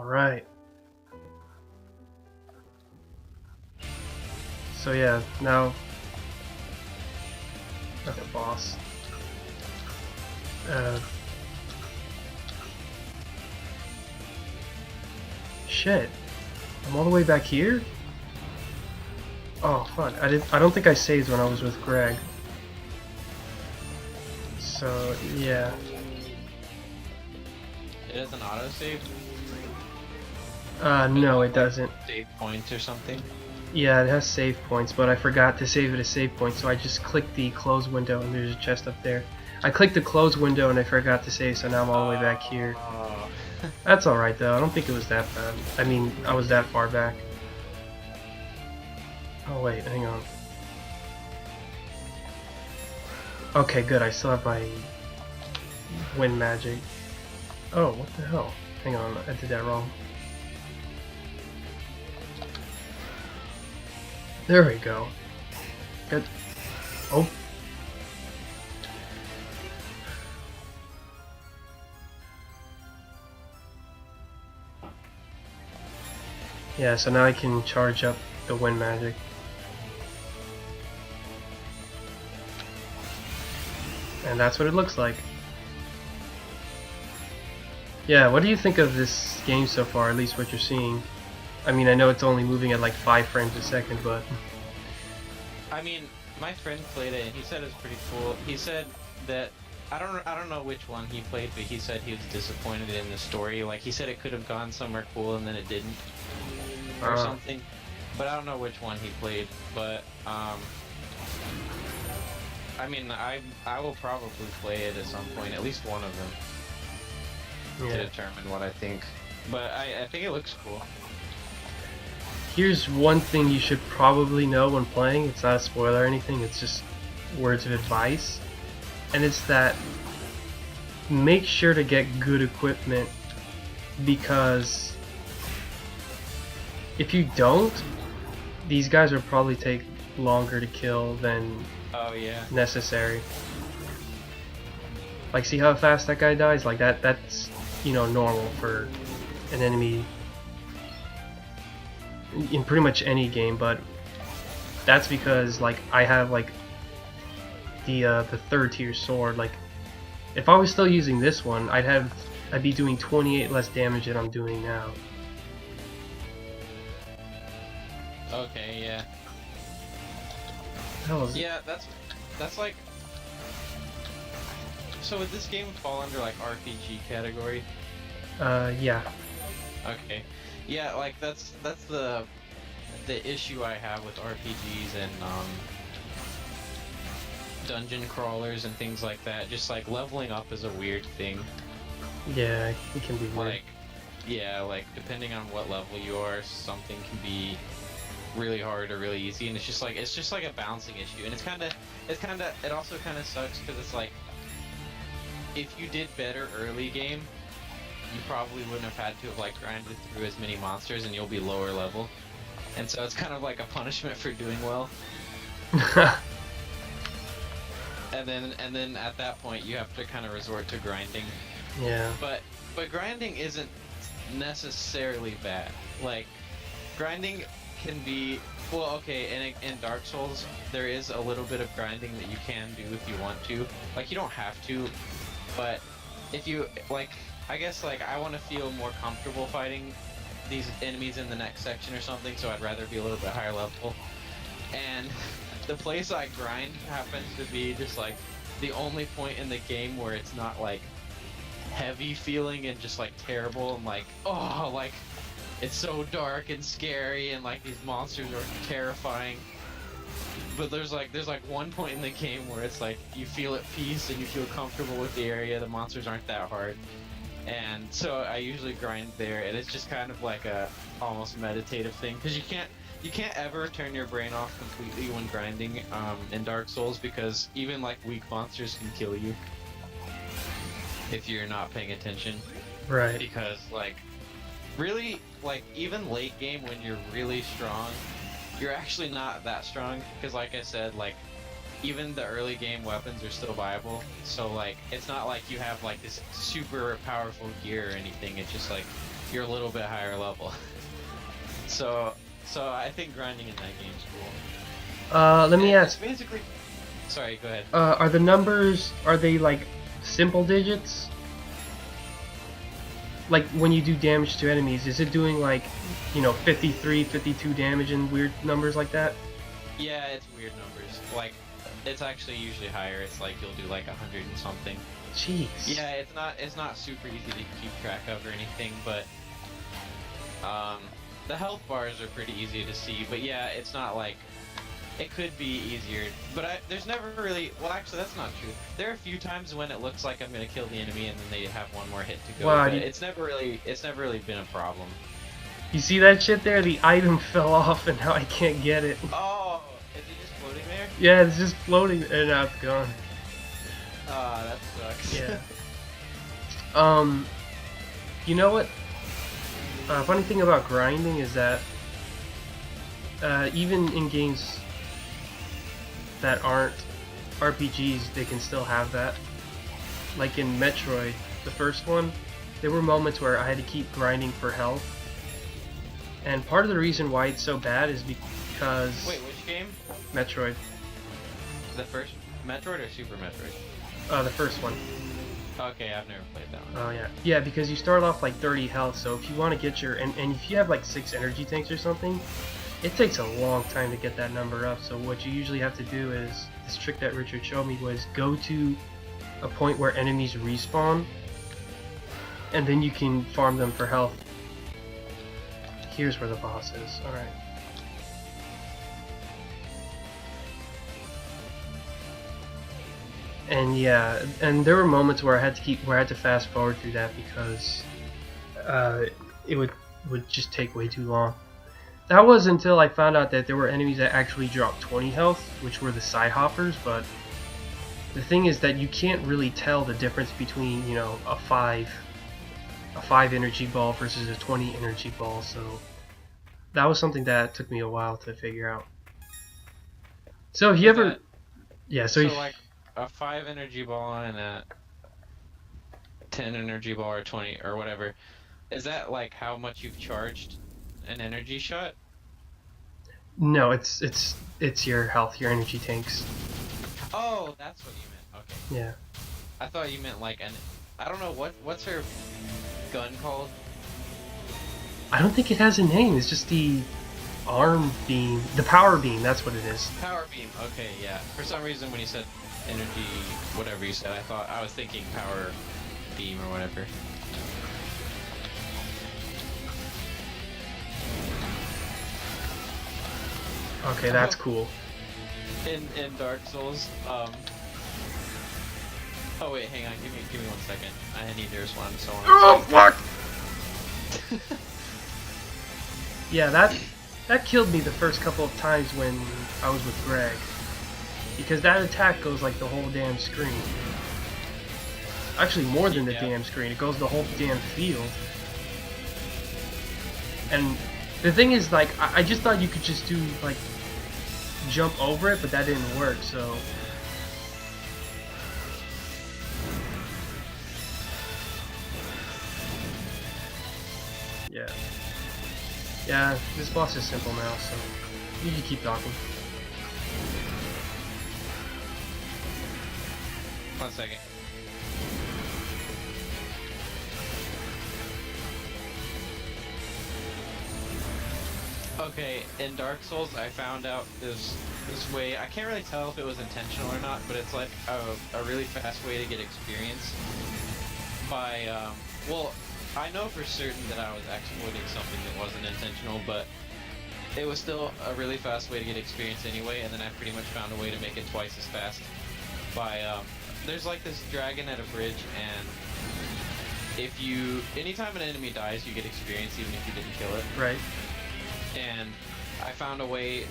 Alright. So yeah, now... Okay, boss. Shit. I'm all the way back here? Oh, fuck. I don't think I saved when I was with Greg. So, yeah. It doesn't autosave? No, it doesn't. Save points or something? Yeah, it has save points, but I forgot to save it as save points, so I just clicked the close window and there's a chest up there. I clicked the close window and I forgot to save, so now I'm all the way back here. That's alright though, I don't think it was that bad. I mean, I was that far back. Oh wait, hang on. Okay, good, I still have my wind magic. Oh, what the hell? Hang on, I did that wrong. There we go. Good. Oh. Yeah, so now I can charge up the wind magic. And that's what it looks like. Yeah, what do you think of this game so far, at least what you're seeing? I mean, I know it's only moving at like 5 frames a second, but... I mean, my friend played it and he said it was pretty cool. He said that I don't know which one he played, but he said he was disappointed in the story. Like he said it could have gone somewhere cool and then it didn't, or something. But I don't know which one he played. But I mean, I will probably play it at some point, at least one of them, to determine what I think. But I think it looks cool. Here's one thing you should probably know when playing. It's not a spoiler or anything, it's just words of advice. And it's that make sure to get good equipment, because if you don't, these guys will probably take longer to kill than necessary. Like, see how fast that guy dies? Like that's, you know, normal for an enemy in pretty much any game, but that's because like I have like the 3rd tier sword. Like if I was still using this one, I'd be doing 28 less damage than I'm doing now. Okay, yeah. Yeah, that's like. So would this game fall under like RPG category? Yeah. Okay. Yeah, like that's the issue I have with RPGs and dungeon crawlers and things like that. Just like leveling up is a weird thing. Yeah, it can be weird. Like, yeah, like depending on what level you are, something can be really hard or really easy, and it's just like a balancing issue. And it also kind of sucks because it's like if you did better early game, you probably wouldn't have had to have like grinded through as many monsters, and you'll be lower level. And so it's kind of like a punishment for doing well. and then at that point you have to kind of resort to grinding. Yeah. But grinding isn't necessarily bad. Like grinding can be, well, okay, in Dark Souls there is a little bit of grinding that you can do if you want to. Like you don't have to, but if you like, I guess like I want to feel more comfortable fighting these enemies in the next section or something, so I'd rather be a little bit higher level. And the place I grind happens to be just like the only point in the game where it's not like heavy feeling and just like terrible and like, oh, like it's so dark and scary and like these monsters are terrifying. But there's like one point in the game where it's like you feel at peace and you feel comfortable with the area, the monsters aren't that hard. And so I usually grind there, and it's just kind of like a almost meditative thing, because you can't ever turn your brain off completely when grinding in Dark Souls, because even like weak monsters can kill you if you're not paying attention. Right. Because like really, like even late game when you're really strong, you're actually not that strong, because like I said, like even the early game weapons are still viable. So like it's not like you have like this super powerful gear or anything. It's just like you're a little bit higher level. so I think grinding in that game is cool. Let me It's ask. basically. Sorry, go ahead. Are the numbers, are they like simple digits? Like when you do damage to enemies, is it doing like, 53, 52 damage and weird numbers like that? Yeah, it's weird numbers. Like, it's actually usually higher. It's like you'll do like 100 and something. Jeez. Yeah, it's not super easy to keep track of or anything, but the health bars are pretty easy to see. But yeah, it's not like it could be easier. But there's never really. Well, actually, that's not true. There are a few times when it looks like I'm gonna kill the enemy and then they have one more hit to go. Wow, but it's never really been a problem. You see that shit there? The item fell off and now I can't get it. Oh, is it just floating there? Yeah, it's just floating and now it's gone. Ah, that sucks. Yeah. You know what? Funny thing about grinding is that even in games that aren't RPGs, they can still have that. Like in Metroid, the first one, there were moments where I had to keep grinding for health. And part of the reason why it's so bad is because... Wait, which game? Metroid. The first Metroid or Super Metroid? The first one. Okay, I've never played that one. Oh yeah. Yeah, because you start off like 30 health, so if you want to get your... And if you have like 6 energy tanks or something, it takes a long time to get that number up. So what you usually have to do is, this trick that Richard showed me was go to a point where enemies respawn, and then you can farm them for health. Here's where the boss is. Alright. And yeah, and there were moments where I had to fast forward through that because it would just take way too long. That was until I found out that there were enemies that actually dropped 20 health, which were the side hoppers, but the thing is that you can't really tell the difference between, a 5 energy ball versus a 20 energy ball, so that was something that took me a while to figure out. So if you ever... Yeah, so like a 5 energy ball and a 10 energy ball or 20 or whatever, is that like how much you've charged an energy shot? No, it's your health, your energy tanks. Oh, that's what you meant. Okay. Yeah. I thought you meant like I don't know what's her gun called? I don't think it has a name. It's just the arm beam, the power beam. That's what it is. Power beam. Okay, yeah. For some reason, when you said energy, whatever you said, I was thinking power beam or whatever. Okay, that's cool. In Dark Souls, oh wait, hang on, give me 1 second. I need to respond to someone. Oh fuck! Yeah, that killed me the first couple of times when I was with Greg, because that attack goes like the whole damn screen. Actually, more than the damn screen. It goes the whole damn field. And the thing is, like, I just thought you could just do like jump over it, but that didn't work. So. Yeah. Yeah, this boss is simple now, so you can keep talking. 1 second. Okay, in Dark Souls, I found out this way. I can't really tell if it was intentional or not, but it's like a really fast way to get experience by well, I know for certain that I was exploiting something that wasn't intentional, but it was still a really fast way to get experience anyway, and then I pretty much found a way to make it twice as fast by, there's like this dragon at a bridge, and anytime an enemy dies, you get experience even if you didn't kill it. Right. And I found a way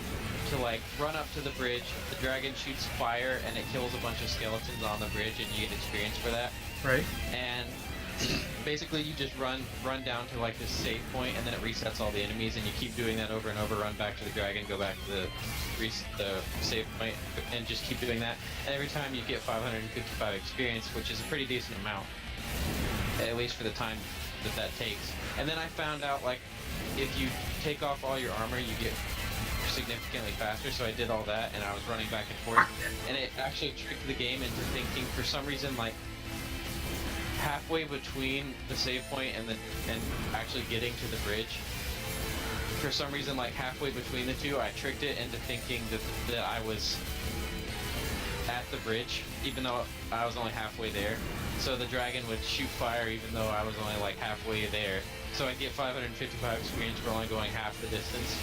to like run up to the bridge, the dragon shoots fire, and it kills a bunch of skeletons on the bridge, and you get experience for that. Right. And basically you just run down to like this save point, and then it resets all the enemies, and you keep doing that over and over. Run back to the dragon, go back to the save point, and just keep doing that. And every time you get 555 experience, which is a pretty decent amount, at least for the time that takes. And then I found out like if you take off all your armor, you get significantly faster. So I did all that, and I was running back and forth, and it actually tricked the game into thinking for some reason like halfway between the save point and actually getting to the bridge. For some reason, like halfway between the two, I tricked it into thinking that I was at the bridge, even though I was only halfway there. So the dragon would shoot fire even though I was only like halfway there. So I'd get 555 experience for only going half the distance.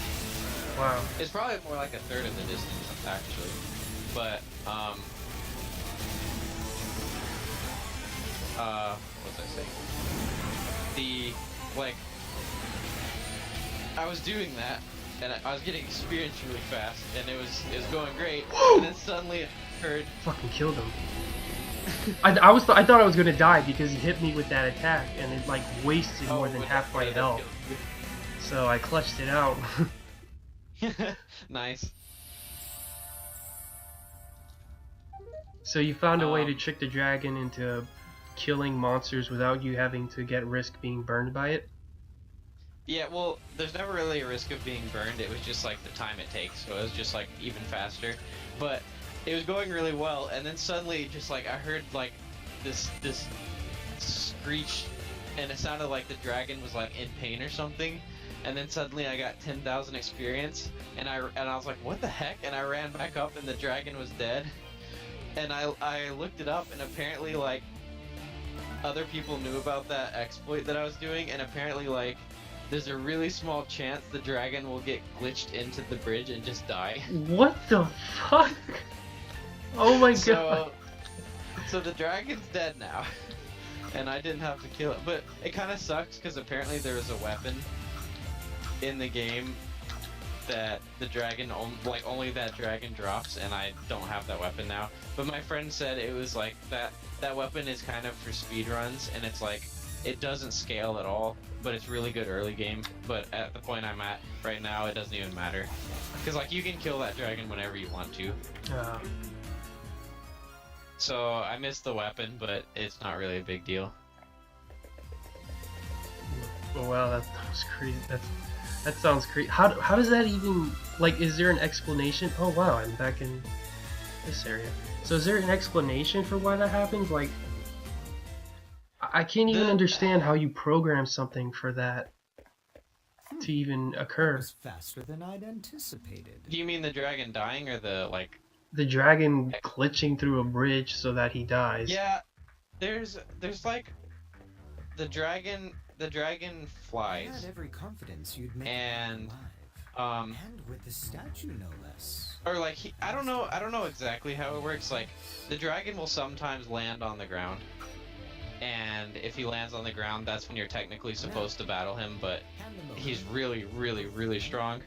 Wow. It's probably more like a third of the distance, actually. But, what was I saying? I was doing that, and I was getting experience really fast, and it was going great, and then suddenly it occurred. Fucking killed him. I thought I was gonna die because he hit me with that attack, and it like wasted more than half my health. So I clutched it out. Nice. So you found a way to trick the dragon into killing monsters without you having to risk being burned by it? Yeah, well, there's never really a risk of being burned. It was just like the time it takes, so it was just like even faster. But it was going really well, and then suddenly, just like I heard like this screech, and it sounded like the dragon was like in pain or something. And then suddenly I got 10,000 experience, and I was like, what the heck? And I ran back up, and the dragon was dead. And I looked it up, and apparently like other people knew about that exploit that I was doing, and apparently like there's a really small chance the dragon will get glitched into the bridge and just die. What the fuck? Oh my god. So the dragon's dead now, and I didn't have to kill it. But it kind of sucks because apparently there was a weapon in the game that the dragon only that dragon drops, and I don't have that weapon now. But my friend said it was like that weapon is kind of for speed runs, and it's like it doesn't scale at all, but it's really good early game. But at the point I'm at right now, it doesn't even matter, because like you can kill that dragon whenever you want to. So I missed the weapon, but it's not really a big deal. Oh, wow, that was crazy. That sounds crazy. How does that even, like, is there an explanation? Oh wow, I'm back in this area. So is there an explanation for why that happens? Like, I can't even understand how you program something for that to even occur. It was faster than I'd anticipated. Do you mean the dragon dying, or the dragon glitching through a bridge so that he dies? Yeah, there's like the dragon flies. I had every confidence you'd make and it alive. And with the statue no less. Or like I don't know exactly how it works. Like the dragon will sometimes land on the ground, and if he lands on the ground, that's when you're technically supposed to battle him, but he's really, really, really strong.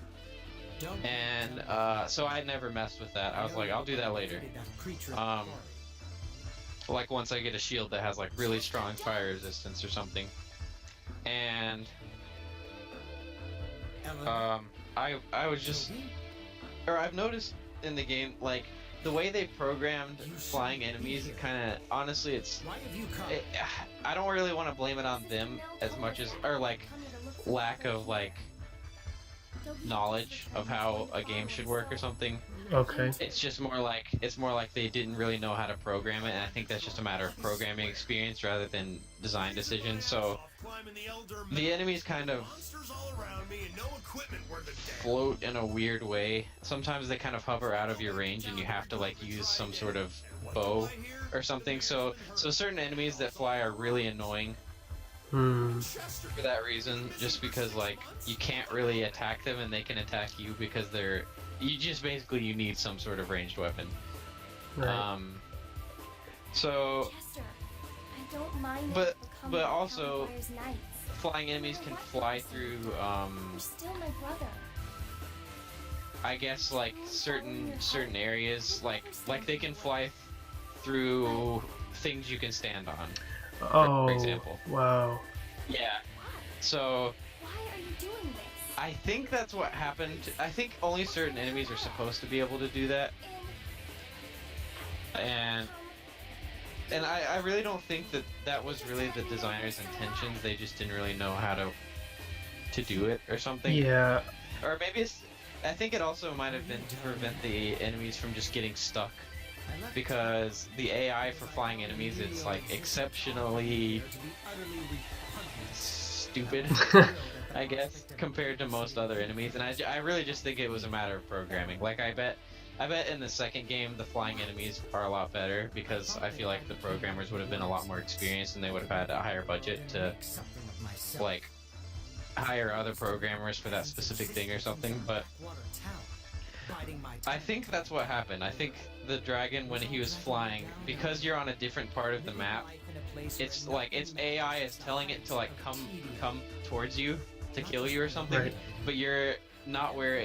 And so I never messed with that. I was like, I'll do that later. Like once I get a shield that has like really strong fire resistance or something. And I was just, or I've noticed in the game, like the way they programmed flying enemies, kind of honestly, I don't really want to blame it on them as much as, or like lack of like knowledge of how a game should work or something. Okay. It's just more like they didn't really know how to program it, and I think that's just a matter of programming experience rather than design decisions. So the enemies kind of float in a weird way. Sometimes they kind of hover out of your range, and you have to like use some sort of bow or something. So certain enemies that fly are really annoying. For that reason, just because like you can't really attack them and they can attack you because you need some sort of ranged weapon. Right. So Chester, I don't mind but also flying enemies can fly through You're still my brother. I guess like certain areas, like they can fly through things you can stand on. For example. Wow. Yeah. So Why are you doing this? I think that's what happened. I think only certain enemies are supposed to be able to do that. And And I really don't think that that was really the designer's intentions. They just didn't really know how to do it or something. Yeah, Or maybe it's. I think it also might have been to prevent the enemies from just getting stuck. Because the AI for flying enemies is like exceptionally stupid, I guess, compared to most other enemies. And I really just think it was a matter of programming. Like I bet in the second game the flying enemies are a lot better because I feel like the programmers would have been a lot more experienced and they would have had a higher budget to like hire other programmers for that specific thing or something. But I think that's what happened. I think the dragon, when he was flying, because you're on a different part of the map, it's like its AI is telling it to like come towards you to kill you or something, Right. but you're not where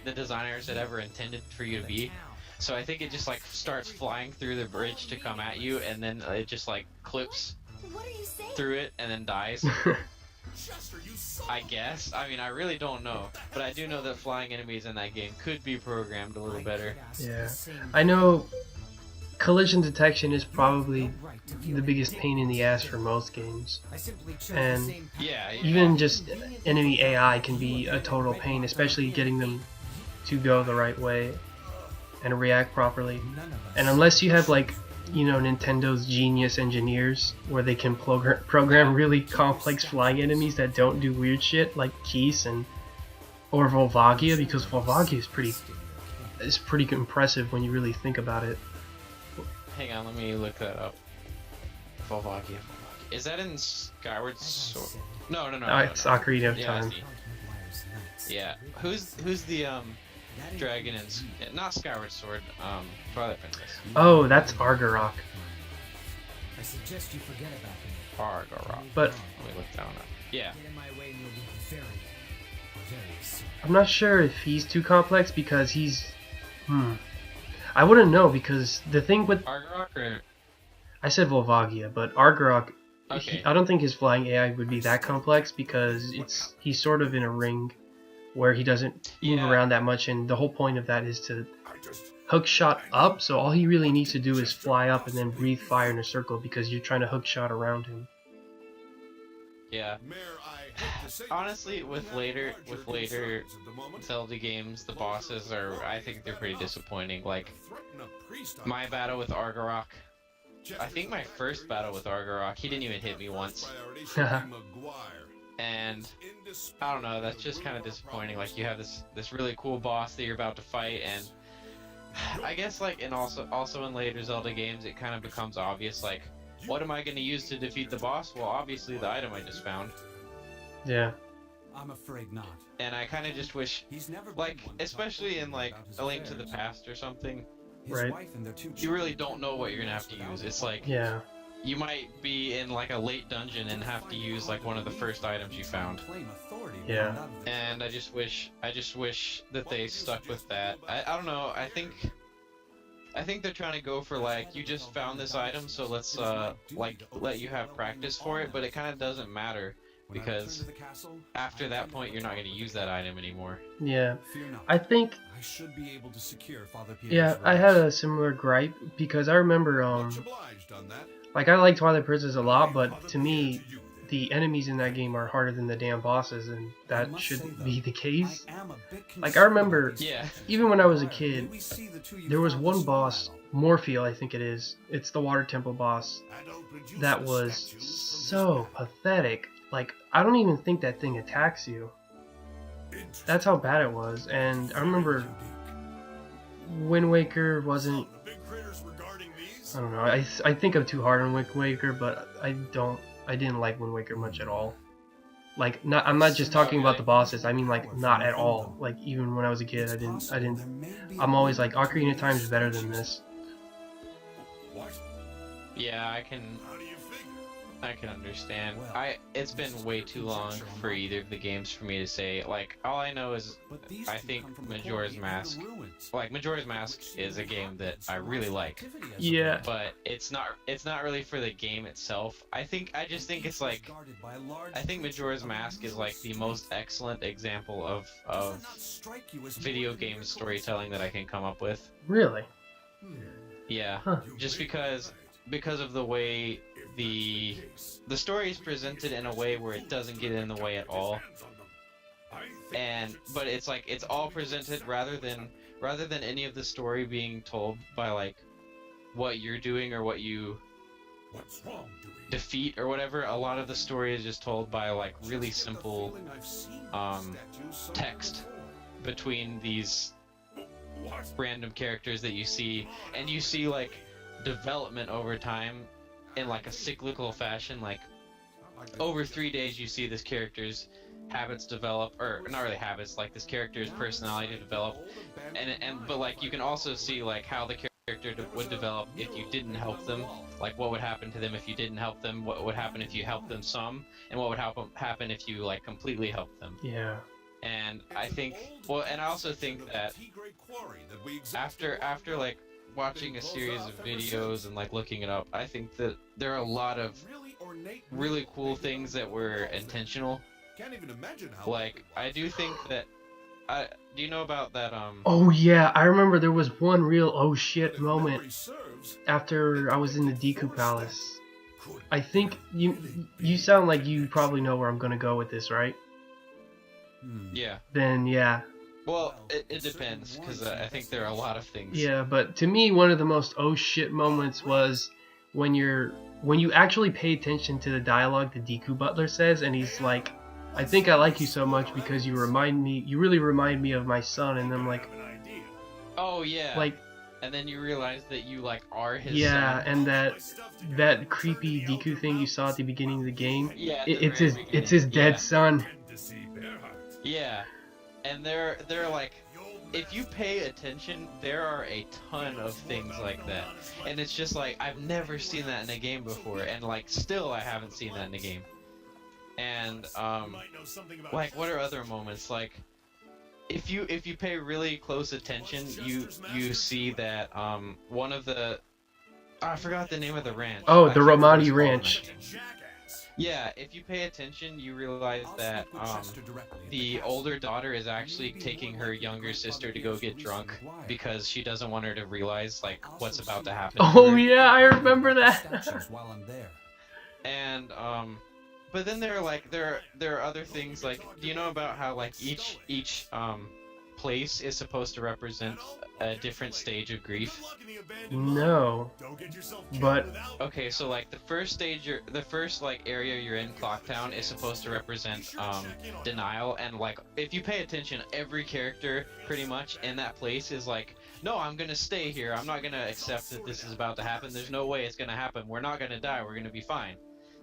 the designers had ever intended for you to be. So I think it just like starts flying through the bridge to come at you, and then it just like clips What are you saying? through it and then dies. I guess. I mean, I really don't know, but I do know that flying enemies in that game could be programmed a little better. yeah. I know collision detection is probably the biggest pain in the ass for most games. And Yeah. even just enemy AI can be a total pain, especially getting them to go the right way and react properly. And unless you have like, you know, Nintendo's genius engineers where they can program really complex flying enemies that don't do weird shit like Keese or Volvagia, because Volvagia is pretty impressive when you really think about it. Hang on, let me look that up. Volvagia. Is that in Skyward Sword? No. It's Ocarina of Yeah, I Time. see. Yeah. Who's the dragon in not Skyward Sword, Twilight Princess. Oh, that's Argarok. I suggest you forget about me. Argarok. But Let me look that one up. Yeah. Get in my way and you'll be very sorry. I'm not sure if he's too complex because he's... I wouldn't know, because the thing with... Argarok or... I said Volvagia, but Argarok, Okay. I don't think his flying AI would be that complex because he's sort of in a ring where he doesn't move Yeah. around that much, and the whole point of that is to hook shot up, so all he really needs to do is fly up and then breathe fire in a circle because you're trying to hook shot around him. Yeah. Honestly, with later Zelda games, the bosses I think they're pretty disappointing. Like, my battle with Argarok, I think my first battle with Argarok, he didn't even hit me once. And I don't know, that's just kind of disappointing. Like, you have this really cool boss that you're about to fight, and I guess like also in later Zelda games, it kind of becomes obvious, like, what am I going to use to defeat the boss? Well, obviously the item I just found. Yeah. I'm afraid not. And I kind of just wish, He's never been like, one to especially talk in like about his A Link to the affairs. Past or something, His Right. wife and their two you really children don't know what you're gonna have to use. It's like Yeah. you might be in like a late dungeon and have to use like one of the first items you found. claim authority Yeah. without the- And I just wish that they stuck with that. I don't know. I think they're trying to go for like, you just found this item, so let's like let you have practice for it, but it kind of doesn't matter When I return because to the castle, after that point you're not going to use that item anymore. Yeah. fear not. I think, I should be able to secure Father Peter's yeah, I had a similar gripe because I remember, like, I like Twilight Princess a lot, but to me, the enemies in that game are harder than the damn bosses, and that shouldn't be the case. Like, I remember, Yeah. even when I was a kid, there was one boss, Morpheal, I think it is. It's the Water Temple boss. That was so pathetic. Like, I don't even think that thing attacks you. That's how bad it was. And I remember Wind Waker wasn't... I don't know. I think I'm too hard on Wind Waker, but I didn't like Wind Waker much at all. Like, I'm not just talking about the bosses. I mean, like, not at all. Like, even when I was a kid, I'm always like, Ocarina of Time is better than this. Yeah, I can understand. It's been way too long for either of the games for me to say. Like, all I know is I think Majora's Mask. Like, Majora's Mask is a game that I really like. Yeah. But it's not really for the game itself. I just think it's like, I think Majora's Mask is like the most excellent example of video game storytelling that I can come up with. Really? Yeah, Huh. just because of the way the story is presented in a way where it doesn't get in the way at all. But it's like it's all presented rather than any of the story being told by like what you're doing or what you defeat or whatever. A lot of the story is just told by like really simple text between these random characters that you see, and you see like development over time in like a cyclical fashion. Like over 3 days you see this character's habits develop, or not really habits, like this character's personality develop, but like you can also see like how the character would develop if you didn't help them, like what would happen to them if you didn't help them, what would happen if you helped them some, and what would happen if you like completely helped them. Yeah. And I think, well, and I also think that after like watching a series of videos and like looking it up, I think that there are a lot of really cool things that were intentional. Like, I do think that do you know about that Oh yeah, I remember there was one real oh shit moment after I was in the Deku Palace. I think you sound like you probably know where I'm gonna go with this, right? Yeah. Then yeah. Well, it depends, because I think there are a lot of things. Yeah, but to me one of the most oh shit moments was when you actually pay attention to the dialogue the Deku Butler says, and he's like, I think I like you so much because you really remind me of my son, and I'm like, oh yeah, like, and then you realize that you like are his yeah, son. and that creepy Deku thing you saw at the beginning of the game, Yeah, it's his dead son. Yeah, and they're like, if you pay attention, there are a ton of things like that, and it's just like I've never seen that in a game before, and like still I haven't seen that in a game. And like, what are other moments? Like, if you pay really close attention, you see that one of the I forgot the name of the ranch. Oh, the Romani Ranch. Yeah, if you pay attention, you realize that the older daughter is actually taking her younger sister to go get drunk because she doesn't want her to realize like what's about to happen. Oh yeah, I remember that. And but then there are other things, like, do you know about how like each place is supposed to represent a different stage of grief? No. But okay, so like the first like area you're in, Clocktown, is supposed to represent denial, and like if you pay attention, every character pretty much in that place is like, no, I'm gonna stay here. I'm not gonna accept that this is about to happen. There's no way it's gonna happen. We're not gonna die. We're gonna be fine.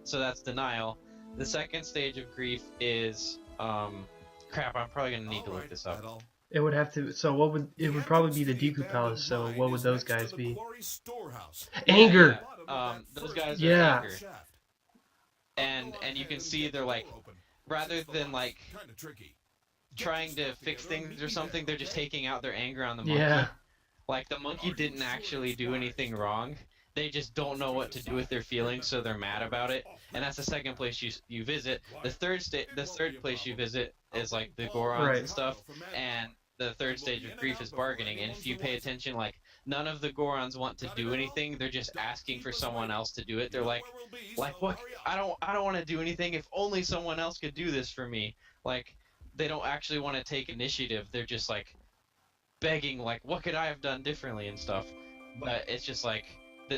So that's denial. The second stage of grief is crap, I'm probably gonna need to look this up. it would have to. So it would probably be the Deku Palace. So what would those guys be? Anger. Yeah. Those guys are Yeah. anger. And you can see they're like, rather than like trying to fix things or something, they're just taking out their anger on the monkey. Yeah. Like the monkey didn't actually do anything wrong. They just don't know what to do with their feelings, so they're mad about it. And that's the second place you visit. The third place you visit is like the Gorons and stuff. And the third stage of grief is bargaining. And if you pay attention, like none of the Gorons want to do anything. They're just asking for someone else to do it. They're like what? I don't want to do anything. If only someone else could do this for me. Like they don't actually want to take initiative. They're just like begging, like, what could I have done differently and stuff. But it's just like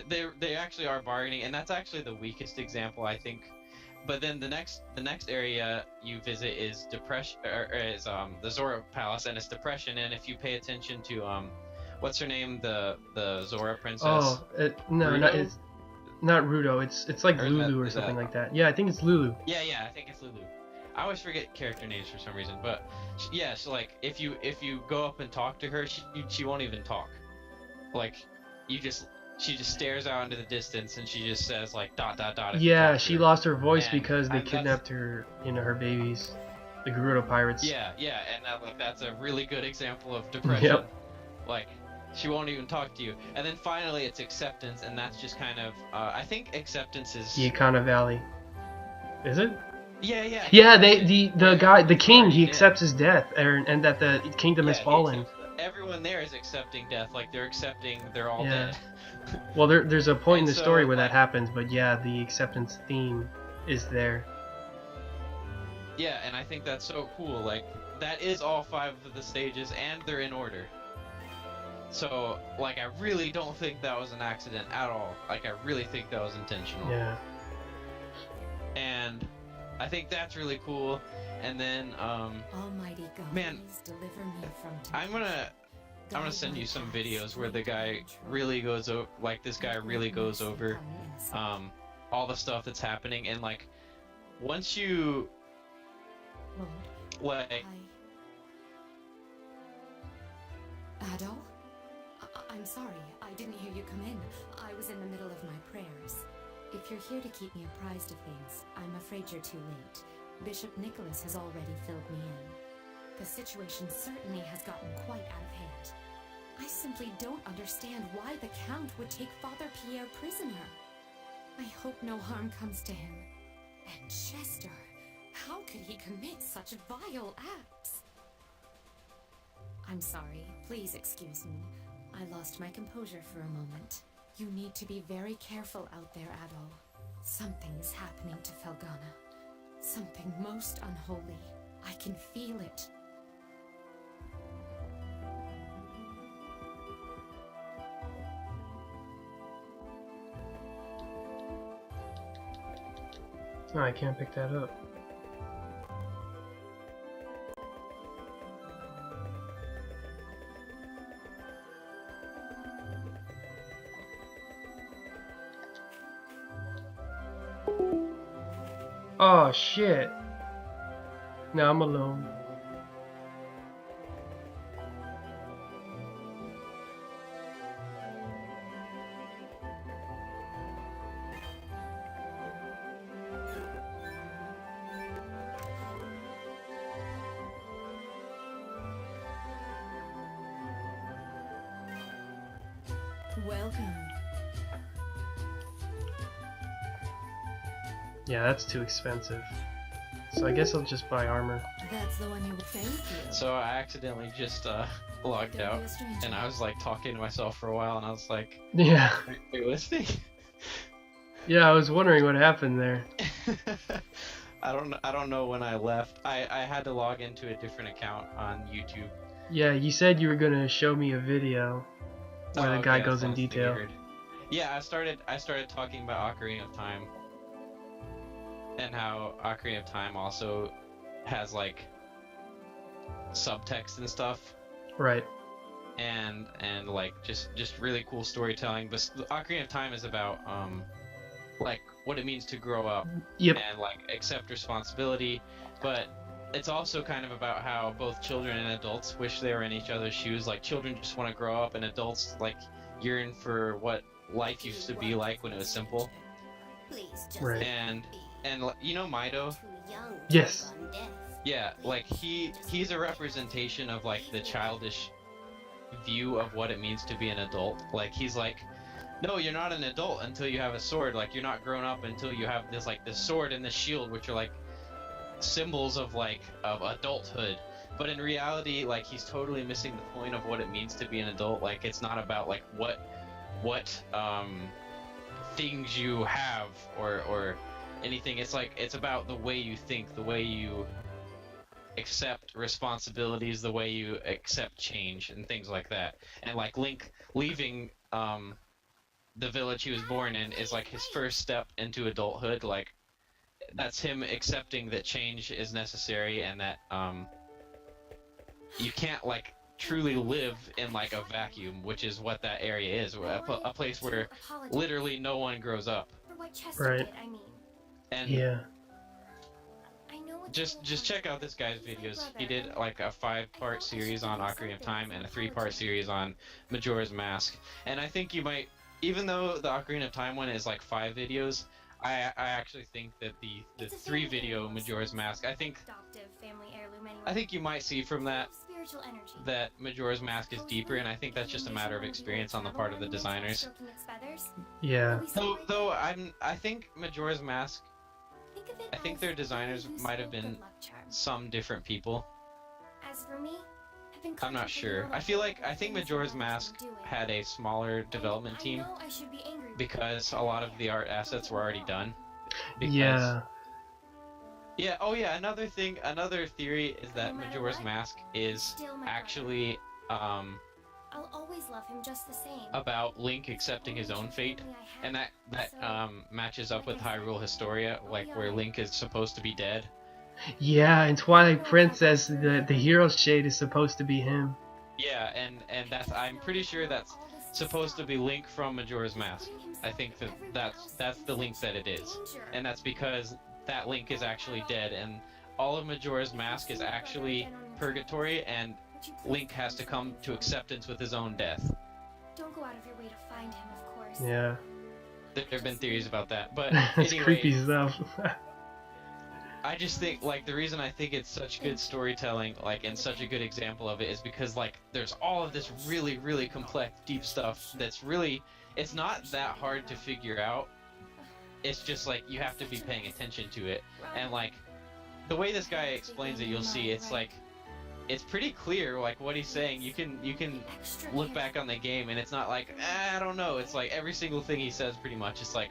they actually are bargaining, and that's actually the weakest example, I think. But then the next area you visit is depression, or is the Zora Palace, and it's depression. And if you pay attention to what's her name, the Zora princess? Oh, it's not Rudo. It's like Lulu or something like that. Yeah, I think it's Lulu. Yeah, I think it's Lulu. I always forget character names for some reason, but yeah, so like if you go up and talk to her, she won't even talk. Like she just stares out into the distance and she just says like ... Yeah, she lost her voice because they kidnapped her, her babies, the Gerudo pirates. Yeah, and that's a really good example of depression. Yep. Like she won't even talk to you. And then finally it's acceptance, and that's just kind of I think acceptance is Yakana Valley. Is it? Yeah. Yeah, the king, he accepts his death, and that the kingdom has fallen. everyone there is accepting death. Like they're accepting they're all Yeah. dead. Well, there's a point in And the so, story where like- that happens, but yeah, the acceptance theme is there. Yeah, and I think that's so cool. Like that is all 5 of the stages, and they're in order. So, like, I really don't think that was an accident at all. Like, I really think that was intentional. Yeah. And I think that's really cool. And then, Almighty God, Man, please deliver me from I'm gonna send you some videos where the guy really goes over, like, this guy really goes over, all the stuff that's happening. And, like, once you, like, Adol? I'm sorry, I didn't hear you come in. I was in the middle of my prayers. If you're here to keep me apprised of things, I'm afraid you're too late. Bishop Nicholas has already filled me in. The situation certainly has gotten quite out of hand. I simply don't understand why the Count would take Father Pierre prisoner. I hope no harm comes to him. And Chester, how could he commit such vile acts? I'm sorry, please excuse me. I lost my composure for a moment. You need to be very careful out there, Adol. Something is happening to Felghana. Something most unholy. I can feel it. No, I can't pick that up. Oh shit. Now I'm alone. Welcome. Yeah, that's too expensive. So I guess I'll just buy armor. That's the one you would thank you. so I accidentally just, logged Don't out. be a stranger. And I was, like, talking to myself for a while, and I was like, Yeah. are you listening? Yeah, I was wondering what happened there. I don't know when I left. I had to log into a different account on YouTube. Yeah, you said you were gonna show me a video where the guy okay, goes in that's the detail. weird. Yeah, I started talking about Ocarina of Time. And how Ocarina of Time also has like subtext and stuff. Right. And like just really cool storytelling. But Ocarina of Time is about like what it means to grow up Yep. and like accept responsibility, but it's also kind of about how both children and adults wish they were in each other's shoes. Like children just want to grow up, and adults like yearn for what life used to be like when it was simple. Right. And you know Mido? Yes. Yeah, like he's a representation of like the childish view of what it means to be an adult. Like he's like, no, you're not an adult until you have a sword. Like you're not grown up until you have this sword and this shield, which are like symbols of adulthood. But in reality, like he's totally missing the point of what it means to be an adult. Like it's not about like what things you have or anything. It's like it's about the way you think, the way you accept responsibilities, the way you accept change and things like that. And like Link leaving the village he was born in is like his first step into adulthood. Like that's him accepting that change is necessary and that you can't like truly live in like a vacuum, which is what that area is, a place where literally no one grows up. For what Chester Right. did, I mean. And Yeah. I know it's just check out this guy's videos. He did like a 5-part series on Ocarina of Time and a 3-part series on Majora's Mask. And I think you might, even though the Ocarina of Time one is like 5 videos, I actually think that the 3-video Majora's Mask, I think family heirloom anyway. I think you might see from that Spiritual energy. that Majora's Mask is deeper, and I think that's just a matter of experience on the part of the designers. Stroking its feathers. Yeah. Though I think Majora's Mask, Think of it I think as their a designers very might have useful been good luck charm. some different people. As for me, I've been I'm not contacting sure. all the I think things Majora's about Mask what I'm doing. had a smaller development team I know I should be angry with because a lot of the art assets were already done. Because Yeah. yeah, oh yeah, another theory is that No matter Majora's what, Mask he's is still my brother. actually I'll always love him just the same. about Link accepting his own fate, and that matches up with Hyrule Historia, like where Link is supposed to be dead. Yeah, in Twilight Princess, the hero's shade is supposed to be him. Yeah, and I'm pretty sure that's supposed to be Link from Majora's Mask. I think that's the Link that it is, and that's because that Link is actually dead, and all of Majora's Mask is actually purgatory, and Link has to come to acceptance with his own death. Don't go out of your way to find him, of course. Yeah. There have been theories about that, but It's anyway, creepy stuff. I just think, like, the reason I think it's such good storytelling, like, and such a good example of it is because, like, there's all of this really, really complex, deep stuff that's really, it's not that hard to figure out. It's just, like, you have to be paying attention to it. And, like, the way this guy explains it, you'll see, it's, like, it's pretty clear, like, what he's saying. You can look back on the game, and it's not like, I don't know. It's, like, every single thing he says, pretty much, it's like,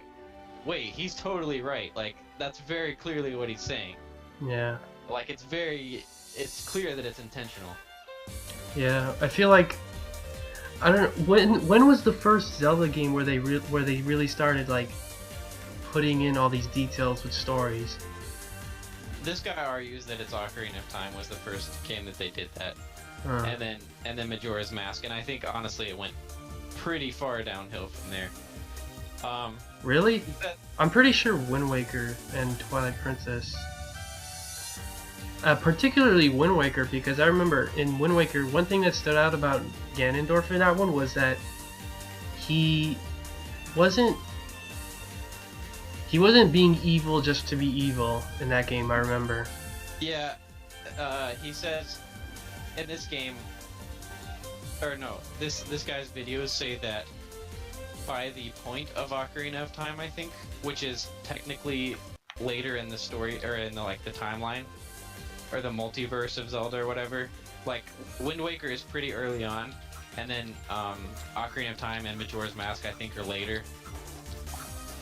wait, he's totally right. Like, that's very clearly what he's saying. Yeah. Like, it's clear that it's intentional. Yeah, I feel like I don't know when was the first Zelda game where they really started like putting in all these details with stories. This guy argues that it's Ocarina of Time was the first game that they did that, Uh, and then Majora's Mask, and I think honestly it went pretty far downhill from there. really? That, I'm pretty sure Wind Waker and Twilight Princess. Particularly Wind Waker, because I remember in Wind Waker, one thing that stood out about Ganondorf in that one was that he wasn't being evil just to be evil in that game, I remember. yeah, he says in this game, or no, this guy's videos say that by the point of Ocarina of Time, I think, which is technically later in the story, or in the, like, the timeline, or the multiverse of Zelda or whatever, like, Wind Waker is pretty early on, and then Ocarina of Time and Majora's Mask, I think, are later.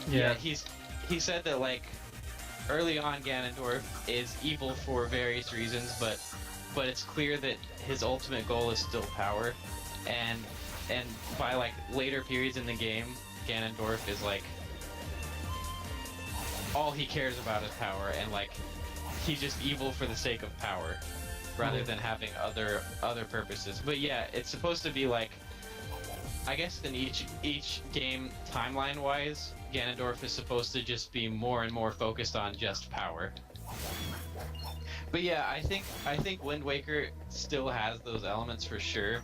Yeah. He said that, like, early on Ganondorf is evil for various reasons, but it's clear that his ultimate goal is still power, and by, like, later periods in the game, Ganondorf is, like, all he cares about is power, and, like, he's just evil for the sake of power rather than having other purposes. But yeah, it's supposed to be like, I guess in each game, timeline wise, Ganondorf is supposed to just be more and more focused on just power. But yeah, I think Wind Waker still has those elements for sure,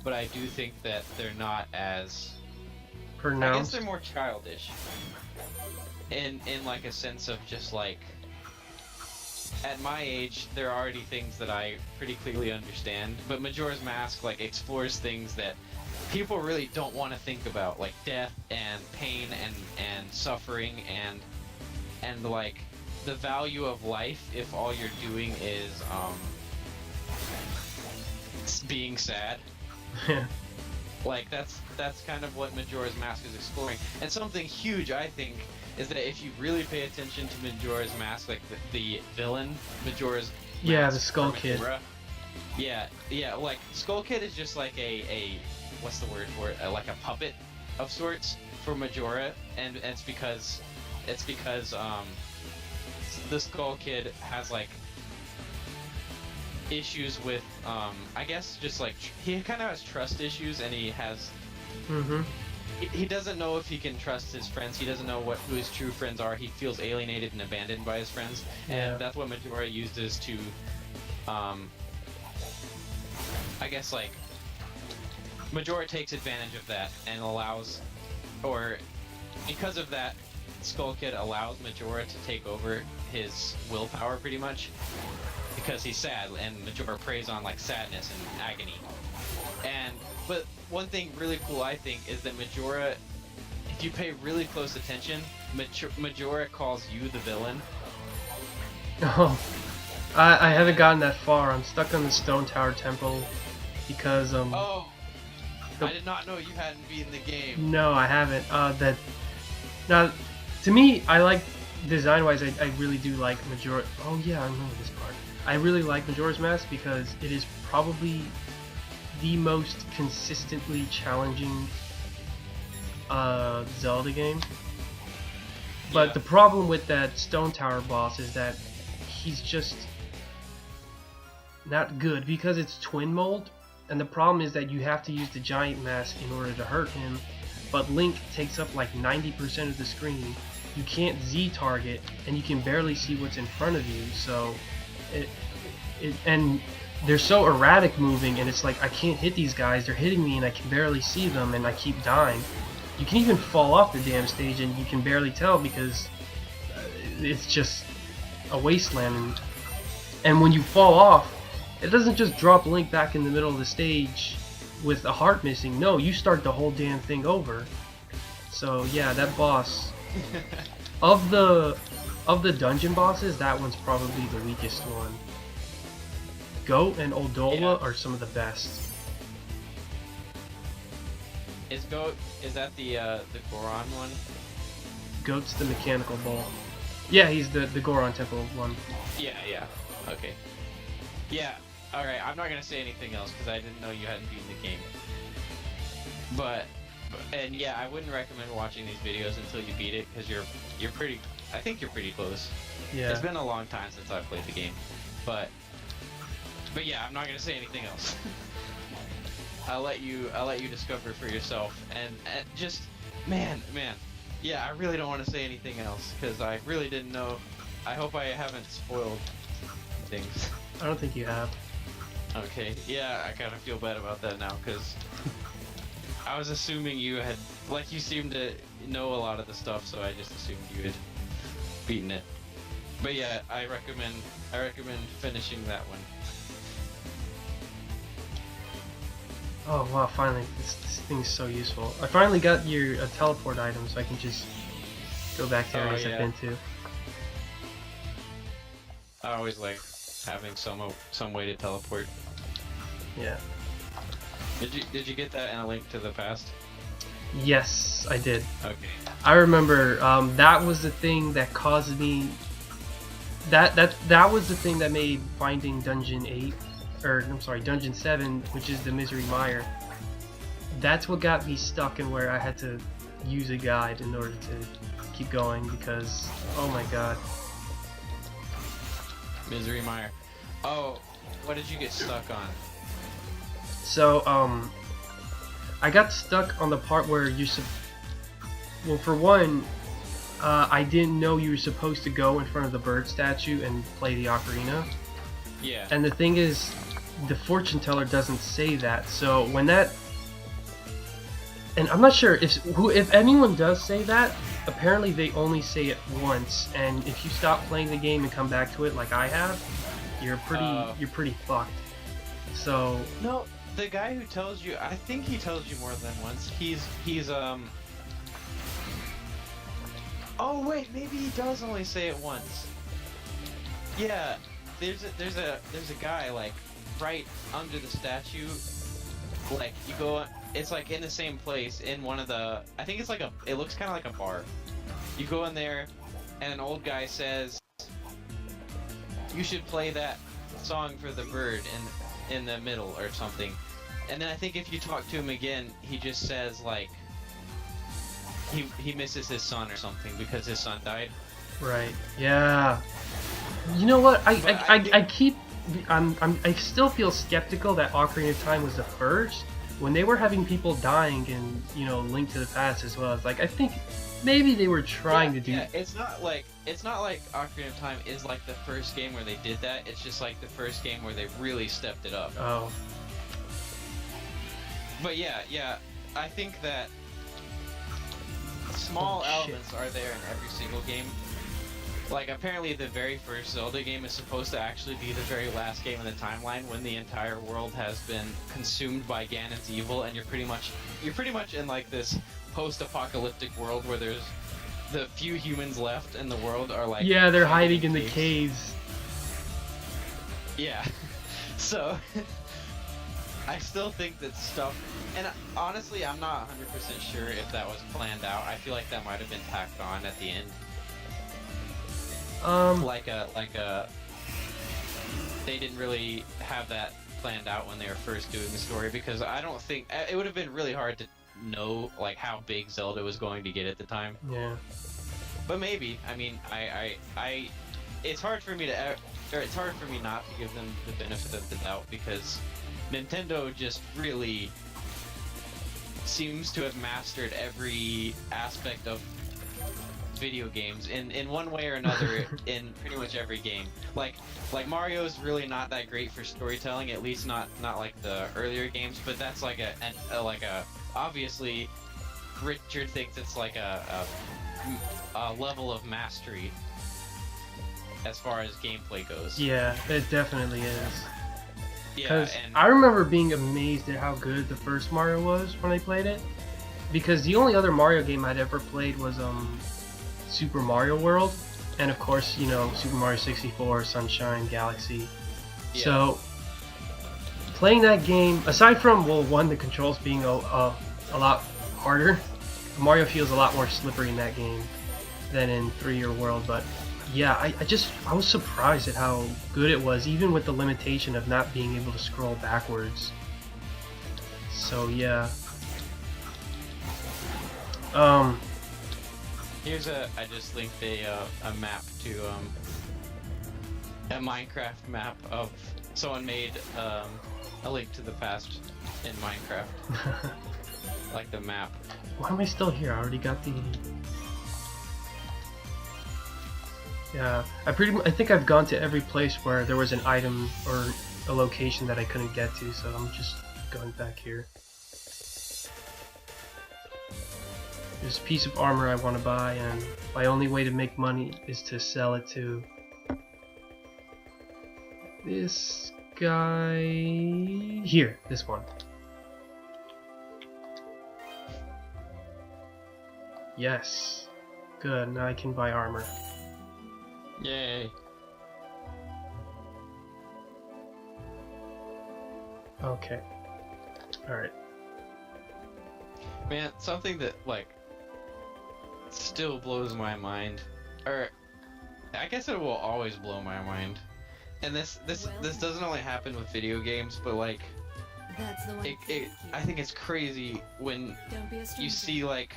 but I do think that they're not as, I guess Pronounced. they're more childish in like a sense of just like, at my age, there are already things that I pretty clearly understand, but Majora's Mask, like, explores things that people really don't want to think about, like death and pain and suffering and like the value of life if all you're doing is being sad. Yeah. Like, that's kind of what Majora's Mask is exploring. And something huge, I think, is that if you really pay attention to Majora's Mask, like the villain, Majora's Yeah, Mask the Skull for Kid. Majora, yeah, like, Skull Kid is just like a what's the word for it? Like a puppet of sorts for Majora, and it's because the Skull Kid has, like, issues with, I guess just like, he kind of has trust issues, and he has, Mm-hmm. he doesn't know if he can trust his friends. He doesn't know who his true friends are. He feels alienated and abandoned by his friends, Yeah. and that's what Majora uses to, I guess, like, Majora takes advantage of that and allows, or because of that, Skull Kid allows Majora to take over his willpower pretty much, because he's sad, and Majora preys on, like, sadness and agony. But one thing really cool, I think, is that Majora, if you pay really close attention, Majora calls you the villain. Oh, I haven't gotten that far. I'm stuck on the Stone Tower Temple because Oh, I did not know you hadn't beaten the game. no, I haven't. Now, to me, I like design-wise. I really do like Majora. Oh yeah, I remember this part. I really like Majora's Mask because it is probably the most consistently challenging Zelda game. But Yeah. the problem with that Stone Tower boss is that he's just not good because it's twin mold, and the problem is that you have to use the giant mask in order to hurt him, but Link takes up like 90% of the screen. You can't Z target, and you can barely see what's in front of you, so and they're so erratic moving, and it's like I can't hit these guys, they're hitting me and I can barely see them and I keep dying. You can even fall off the damn stage and you can barely tell because it's just a wasteland. And when you fall off, it doesn't just drop Link back in the middle of the stage with a heart missing. No, you start the whole damn thing over. So yeah, that boss of the dungeon bosses, that one's probably the weakest one. Goat and Oldola are some of the best. Is that the Goron one? Goat's the mechanical ball. Yeah, he's the Goron Temple one. Yeah. Okay. Yeah. All right. I'm not gonna say anything else because I didn't know you hadn't beaten the game. And yeah, I wouldn't recommend watching these videos until you beat it because you're pretty. I think you're pretty close. Yeah. It's been a long time since I've played the game, but yeah, I'm not gonna say anything else. I'll let you discover for yourself, and just man, yeah, I really don't want to say anything else because I really didn't know. I hope I haven't spoiled things. I don't think you have. Okay, yeah, I kind of feel bad about that now because I was assuming you had, like, you seem to know a lot of the stuff, so I just assumed you had beaten it. But yeah, I recommend finishing that one. Oh wow, finally, this thing's so useful. I finally got your teleport item, so I can just go back to areas I've been to. I always like having some way to teleport. Yeah. Did you get that in A Link to the Past? Yes, I did. Okay. I remember that was the thing that caused me. That was the thing that made finding Dungeon 8. Or I'm sorry, Dungeon 7, which is the Misery Mire. That's what got me stuck in where I had to use a guide in order to keep going because, oh my god. Misery Mire. Oh, what did you get stuck on? So, I got stuck on the part where well, for one, I didn't know you were supposed to go in front of the bird statue and play the ocarina. Yeah. And the thing is, the fortune teller doesn't say that. So when that, and I'm not sure if anyone does say that. Apparently, they only say it once. And if you stop playing the game and come back to it, like I have, you're pretty fucked. So no, the guy who tells you, I think he tells you more than once. He's Oh wait, maybe he does only say it once. Yeah. There's a guy like right under the statue, like you go, it's like in the same place in one of the, I think it's like it looks kind of like a bar. You go in there and an old guy says you should play that song for the bird in the middle or something, and then I think if you talk to him again he just says like he misses his son or something because his son died. right, yeah. You know what? I still feel skeptical that Ocarina of Time was the first. When they were having people dying in, Link to the Past as well, it's like I think maybe they were trying to do. Yeah, it's not like Ocarina of Time is like the first game where they did that. It's just like the first game where they really stepped it up. Oh. But yeah, I think that small elements are there in every single game. Like, apparently the very first Zelda game is supposed to actually be the very last game in the timeline when the entire world has been consumed by Ganon's evil, and you're pretty much in like this post-apocalyptic world where there's the few humans left in the world are like, yeah, they're hiding in the caves. Yeah. So I still think that stuff, and honestly, I'm not 100% sure if that was planned out. I feel like that might have been tacked on at the end. Like a, they didn't really have that planned out when they were first doing the story, because I don't think, it would have been really hard to know, like, how big Zelda was going to get at the time. Yeah. But maybe, I mean, it's hard for me to, or it's hard for me not to give them the benefit of the doubt, because Nintendo just really seems to have mastered every aspect of video games in one way or another in pretty much every game. Like Mario's really not that great for storytelling, at least not like the earlier games, but that's like a obviously Richard thinks it's like a level of mastery as far as gameplay goes. Yeah, it definitely is. Yeah, Because and I remember being amazed at how good the first Mario was when I played it. Because the only other Mario game I'd ever played was Super Mario World, and of course, you know, Super Mario 64, Sunshine, Galaxy. Yeah. So playing that game, aside from, well, one, the controls being a lot harder, Mario feels a lot more slippery in that game than in 3-Year World, but yeah, I was surprised at how good it was, even with the limitation of not being able to scroll backwards. So yeah. Here's I just linked a map to a Minecraft map of someone made a Link to the Past in Minecraft. Like the map. Why am I still here? I already got the... Yeah, I think I've gone to every place where there was an item or a location that I couldn't get to, so I'm just going back here. There's a piece of armor I want to buy, and my only way to make money is to sell it to this guy here, this one. Yes. Good, now I can buy armor. Yay. Okay. Alright. Man, something that, like, still blows my mind, or I guess it will always blow my mind, and this doesn't only happen with video games, but like, That's the one. I think it's crazy when Don't be a stranger. you see, like,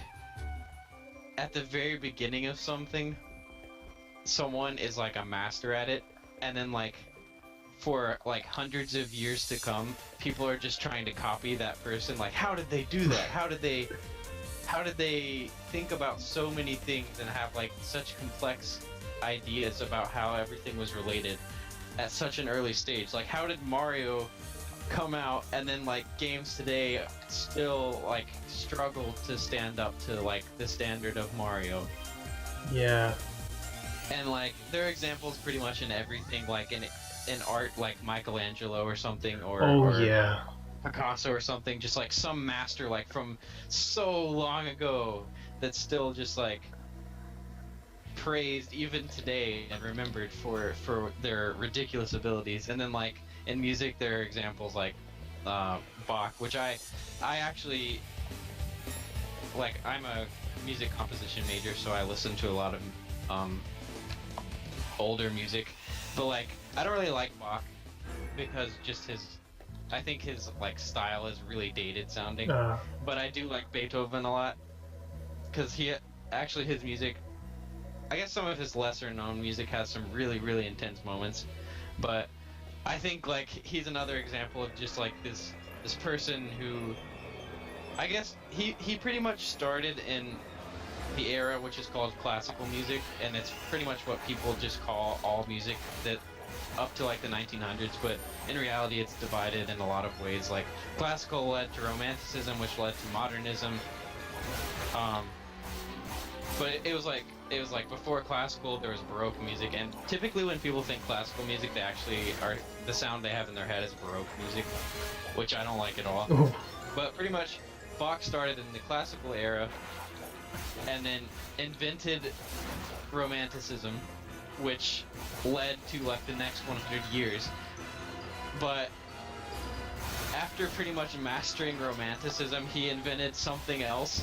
at the very beginning of something, someone is like a master at it, and then like for like hundreds of years to come, people are just trying to copy that person. Like, how did they do that? How did they think about so many things and have like such complex ideas about how everything was related at such an early stage? Like, how did Mario come out and then like games today still like struggle to stand up to like the standard of Mario? Yeah. And like there are examples pretty much in everything, like in art, like Michelangelo or something, or Yeah. Picasso or something, just like some master like from so long ago that's still just like praised even today and remembered for their ridiculous abilities. And then like in music there are examples like Bach, which I actually like. I'm a music composition major, so I listen to a lot of older music, but like I don't really like Bach because just I think his like style is really dated sounding. But I do like Beethoven a lot because his music, I guess some of his lesser known music has some really intense moments, but I think like he's another example of just like this person who, I guess he pretty much started in the era which is called classical music, and it's pretty much what people just call all music that up to like the 1900s, but in reality it's divided in a lot of ways. Like classical led to romanticism, which led to modernism, but it was like before classical there was Baroque music, and typically when people think classical music, they actually are, the sound they have in their head is Baroque music, which I don't like at all. But pretty much Bach started in the classical era and then invented romanticism, which led to like the next 100 years. But after pretty much mastering romanticism, he invented something else,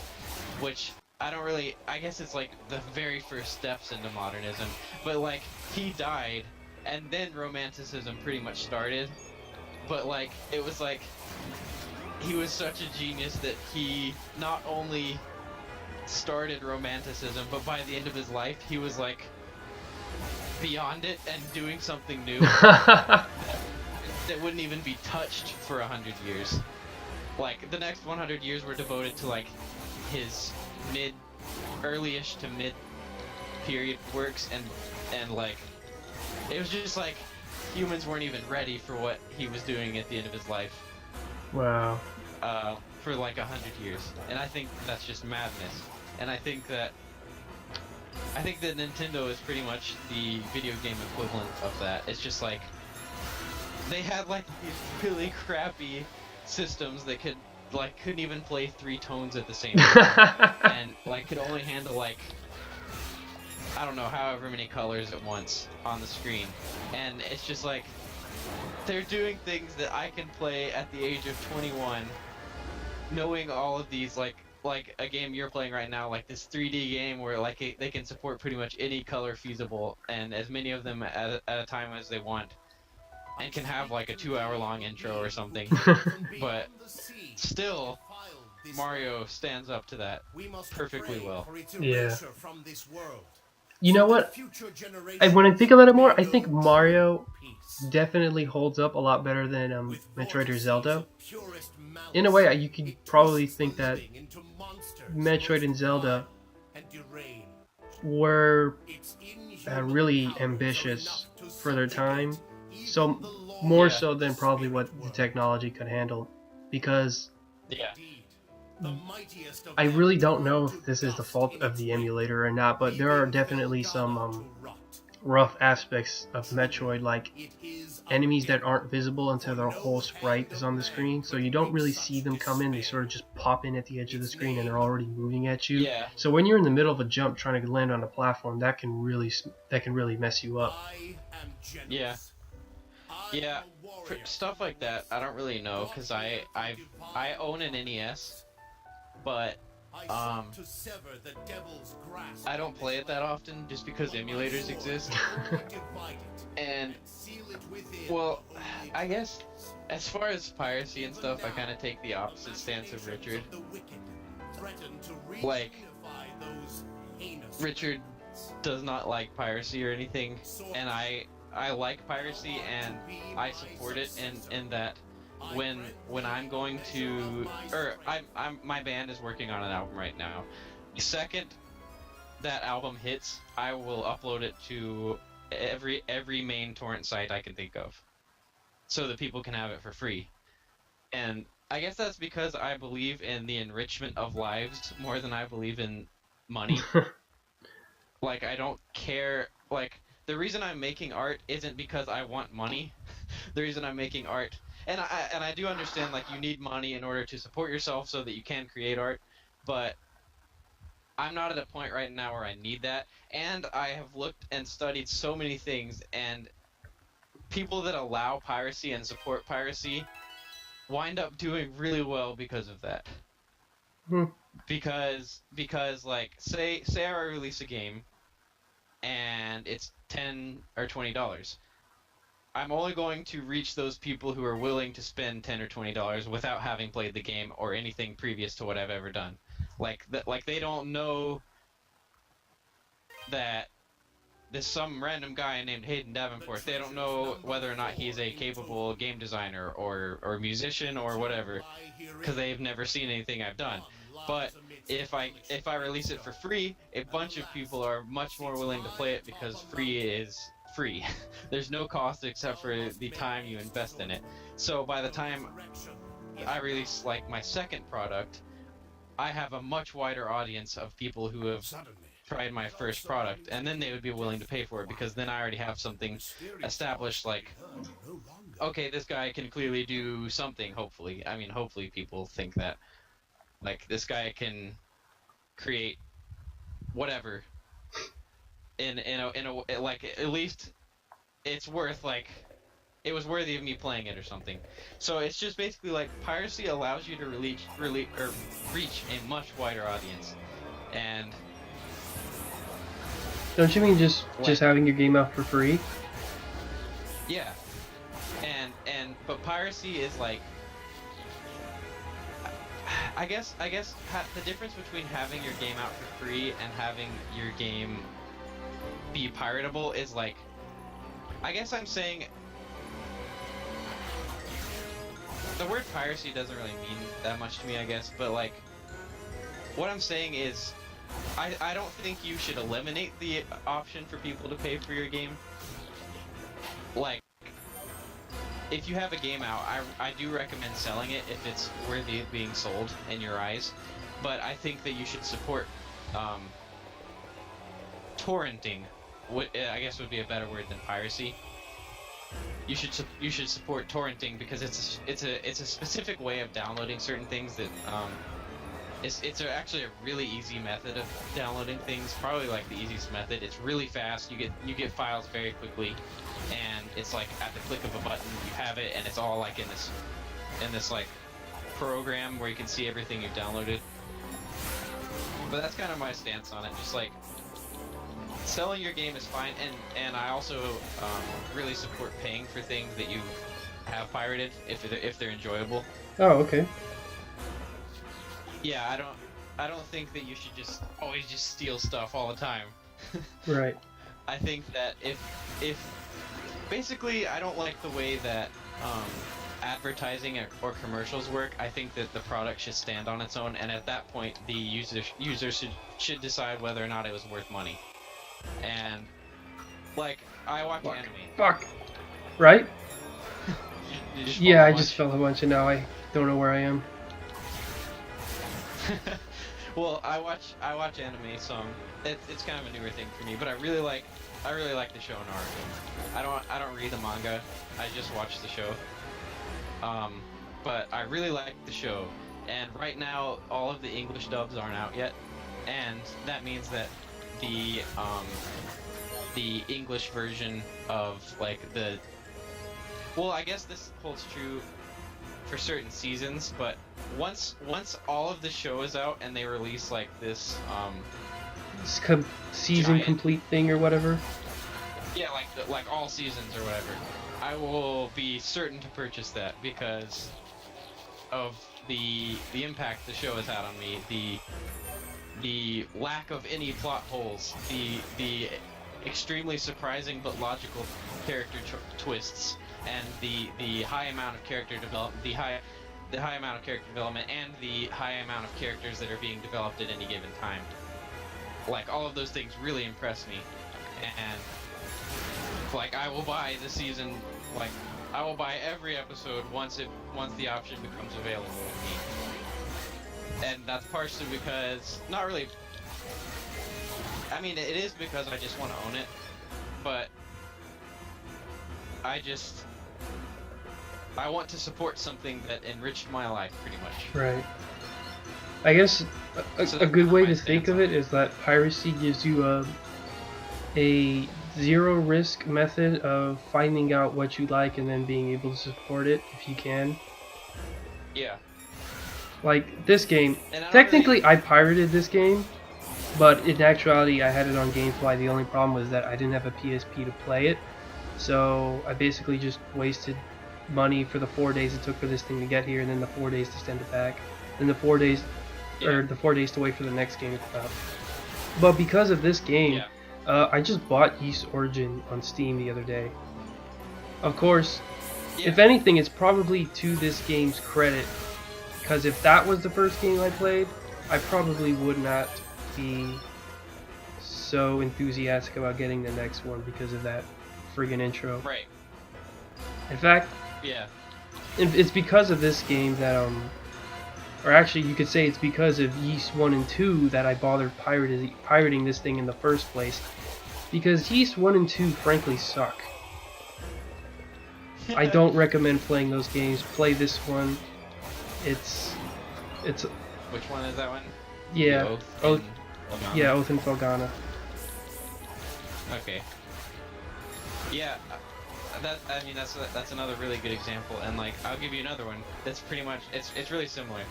which I guess it's like the very first steps into modernism, but like, he died, and then romanticism pretty much started, but like, it was like, he was such a genius that he not only started romanticism, but by the end of his life, he was like, beyond it and doing something new that wouldn't even be touched for 100 years. Like, the next 100 years were devoted to like his early-ish to mid period works, and like, it was just like humans weren't even ready for what he was doing at the end of his life. Wow. For like 100 years, and I think that's just madness. And I think that Nintendo is pretty much the video game equivalent of that. It's just like, they had like these really crappy systems that couldn't even play 3 tones at the same time, and like could only handle like, I don't know, however many colors at once on the screen. And it's just like, they're doing things that I can play at the age of 21, knowing all of these, like a game you're playing right now, like this 3D game where like they can support pretty much any color feasible and as many of them at a time as they want, and can have like a 2-hour long intro or something. But still, Mario stands up to that perfectly well. Yeah. You know what? When I think about it more, I think Mario definitely holds up a lot better than Metroid or Zelda. In a way, you could probably think that Metroid and Zelda were really ambitious for their time, so more so than probably what the technology could handle, because I really don't know if this is the fault of the emulator or not, but there are definitely some rough aspects of Metroid, like enemies that aren't visible until their whole sprite is on the screen, so you don't really see them come in. They sort of just pop in at the edge of the screen and they're already moving at you. Yeah. So when you're in the middle of a jump trying to land on a platform, that can really mess you up. Yeah. Yeah. For stuff like that, I don't really know, because I own an NES, but I don't play it that often just because emulators exist. And, well, I guess as far as piracy and stuff, I kind of take the opposite stance of Richard. Like, Richard does not like piracy or anything, and I like piracy, and I support it in that when I'm going to, my band is working on an album right now. The second that album hits, I will upload it to every main torrent site I can think of, so that people can have it for free. And I guess that's because I believe in the enrichment of lives more than I believe in money. Like, I don't care. Like, the reason I'm making art isn't because I want money. The reason I'm making art, and I do understand, like, you need money in order to support yourself so that you can create art, but I'm not at a point right now where I need that. And I have looked and studied so many things, and people that allow piracy and support piracy wind up doing really well because of that. Because like, say I release a game and it's $10 or $20. I'm only going to reach those people who are willing to spend $10 or $20 without having played the game or anything previous to what I've ever done. Like they don't know that there's some random guy named Hayden Davenport. They don't know whether or not he's a capable game designer or musician or whatever, because they've never seen anything I've done. But if I release it for free, a bunch of people are much more willing to play it because free is free. There's no cost except for the time you invest in it. So by the time I release, like, my second product, I have a much wider audience of people who have tried my first product, and then they would be willing to pay for it, because then I already have something established, like, okay, this guy can clearly do something, hopefully. I mean, hopefully people think that. Like, this guy can create whatever in a like, at least it's worth, like, it was worthy of me playing it or something. So it's just basically like piracy allows you to reach a much wider audience, and Don't you mean just having your game out for free? yeah, but piracy is like, I guess the difference between having your game out for free and having your game be piratable is like, I guess I'm saying the word piracy doesn't really mean that much to me, I guess, but like, what I'm saying is, I don't think you should eliminate the option for people to pay for your game. Like, if you have a game out, I do recommend selling it if it's worthy of being sold in your eyes, but I think that you should support torrenting. What I guess would be a better word than piracy. You should support torrenting because it's a specific way of downloading certain things that it's actually a really easy method of downloading things. Probably like the easiest method. It's really fast. You get files very quickly, and it's like at the click of a button you have it, and it's all like in this like program where you can see everything you've downloaded. But that's kind of my stance on it. Just like, selling your game is fine, and I also really support paying for things that you have pirated if they're enjoyable. Oh, okay. Yeah, I don't think that you should just always just steal stuff all the time. Right. I think that if basically, I don't like the way that advertising or commercials work. I think that the product should stand on its own, and at that point the user should decide whether or not it was worth money. And like, I watch anime. Fuck. Right? You just Yeah, I watch? just fell a bunch and now I don't know where I am. Well, I watch anime, so it's kind of a newer thing for me. But I really like the show Naruto. I don't read the manga. I just watch the show. But I really like the show. And right now, all of the English dubs aren't out yet, and that means that the English version of like well, I guess this holds true for certain seasons, but once all of the show is out and they release like this Season giant- complete thing or whatever. yeah, like all seasons or whatever, I will be certain to purchase that because of the impact the show has had on me, the lack of any plot holes, the extremely surprising but logical character twists, and the high amount of character development, the high amount of character development, and the high amount of characters that are being developed at any given time. Like, all of those things really impress me, and like, I will buy the season, like, I will buy every episode once the option becomes available to me. And that's partially because, not really, I mean, it is because I just want to own it, but I want to support something that enriched my life, pretty much. Right. I guess So a that's good kinda way my to think stance of on it is that piracy gives you a zero risk method of finding out what you like and then being able to support it if you can. Yeah. Like this game, And I don't technically I pirated this game, but in actuality I had it on GameFly. The only problem was that I didn't have a PSP to play it, so I basically just wasted money for the 4 days it took for this thing to get here, and then the 4 days to send it back, then the 4 days, or the 4 days to wait for the next game to come out. But because of this game, I just bought Yeast Origin on Steam the other day. Of course, if anything, it's probably to this game's credit, because if that was the first game I played, I probably would not be so enthusiastic about getting the next one because of that friggin' intro. Right. In fact, Yeah. it's because of this game that, or actually you could say it's because of Yeast 1 and 2 that I bothered pirating this thing in the first place. Because Yeast 1 and 2 frankly suck. I don't recommend playing those games. Play this one. It's Which one is that one? yeah, The Oath Oath, and Felghana? yeah, Oath and Felghana. Okay. Yeah, I mean that's another really good example, and like I'll give you another one that's pretty much it's really similar.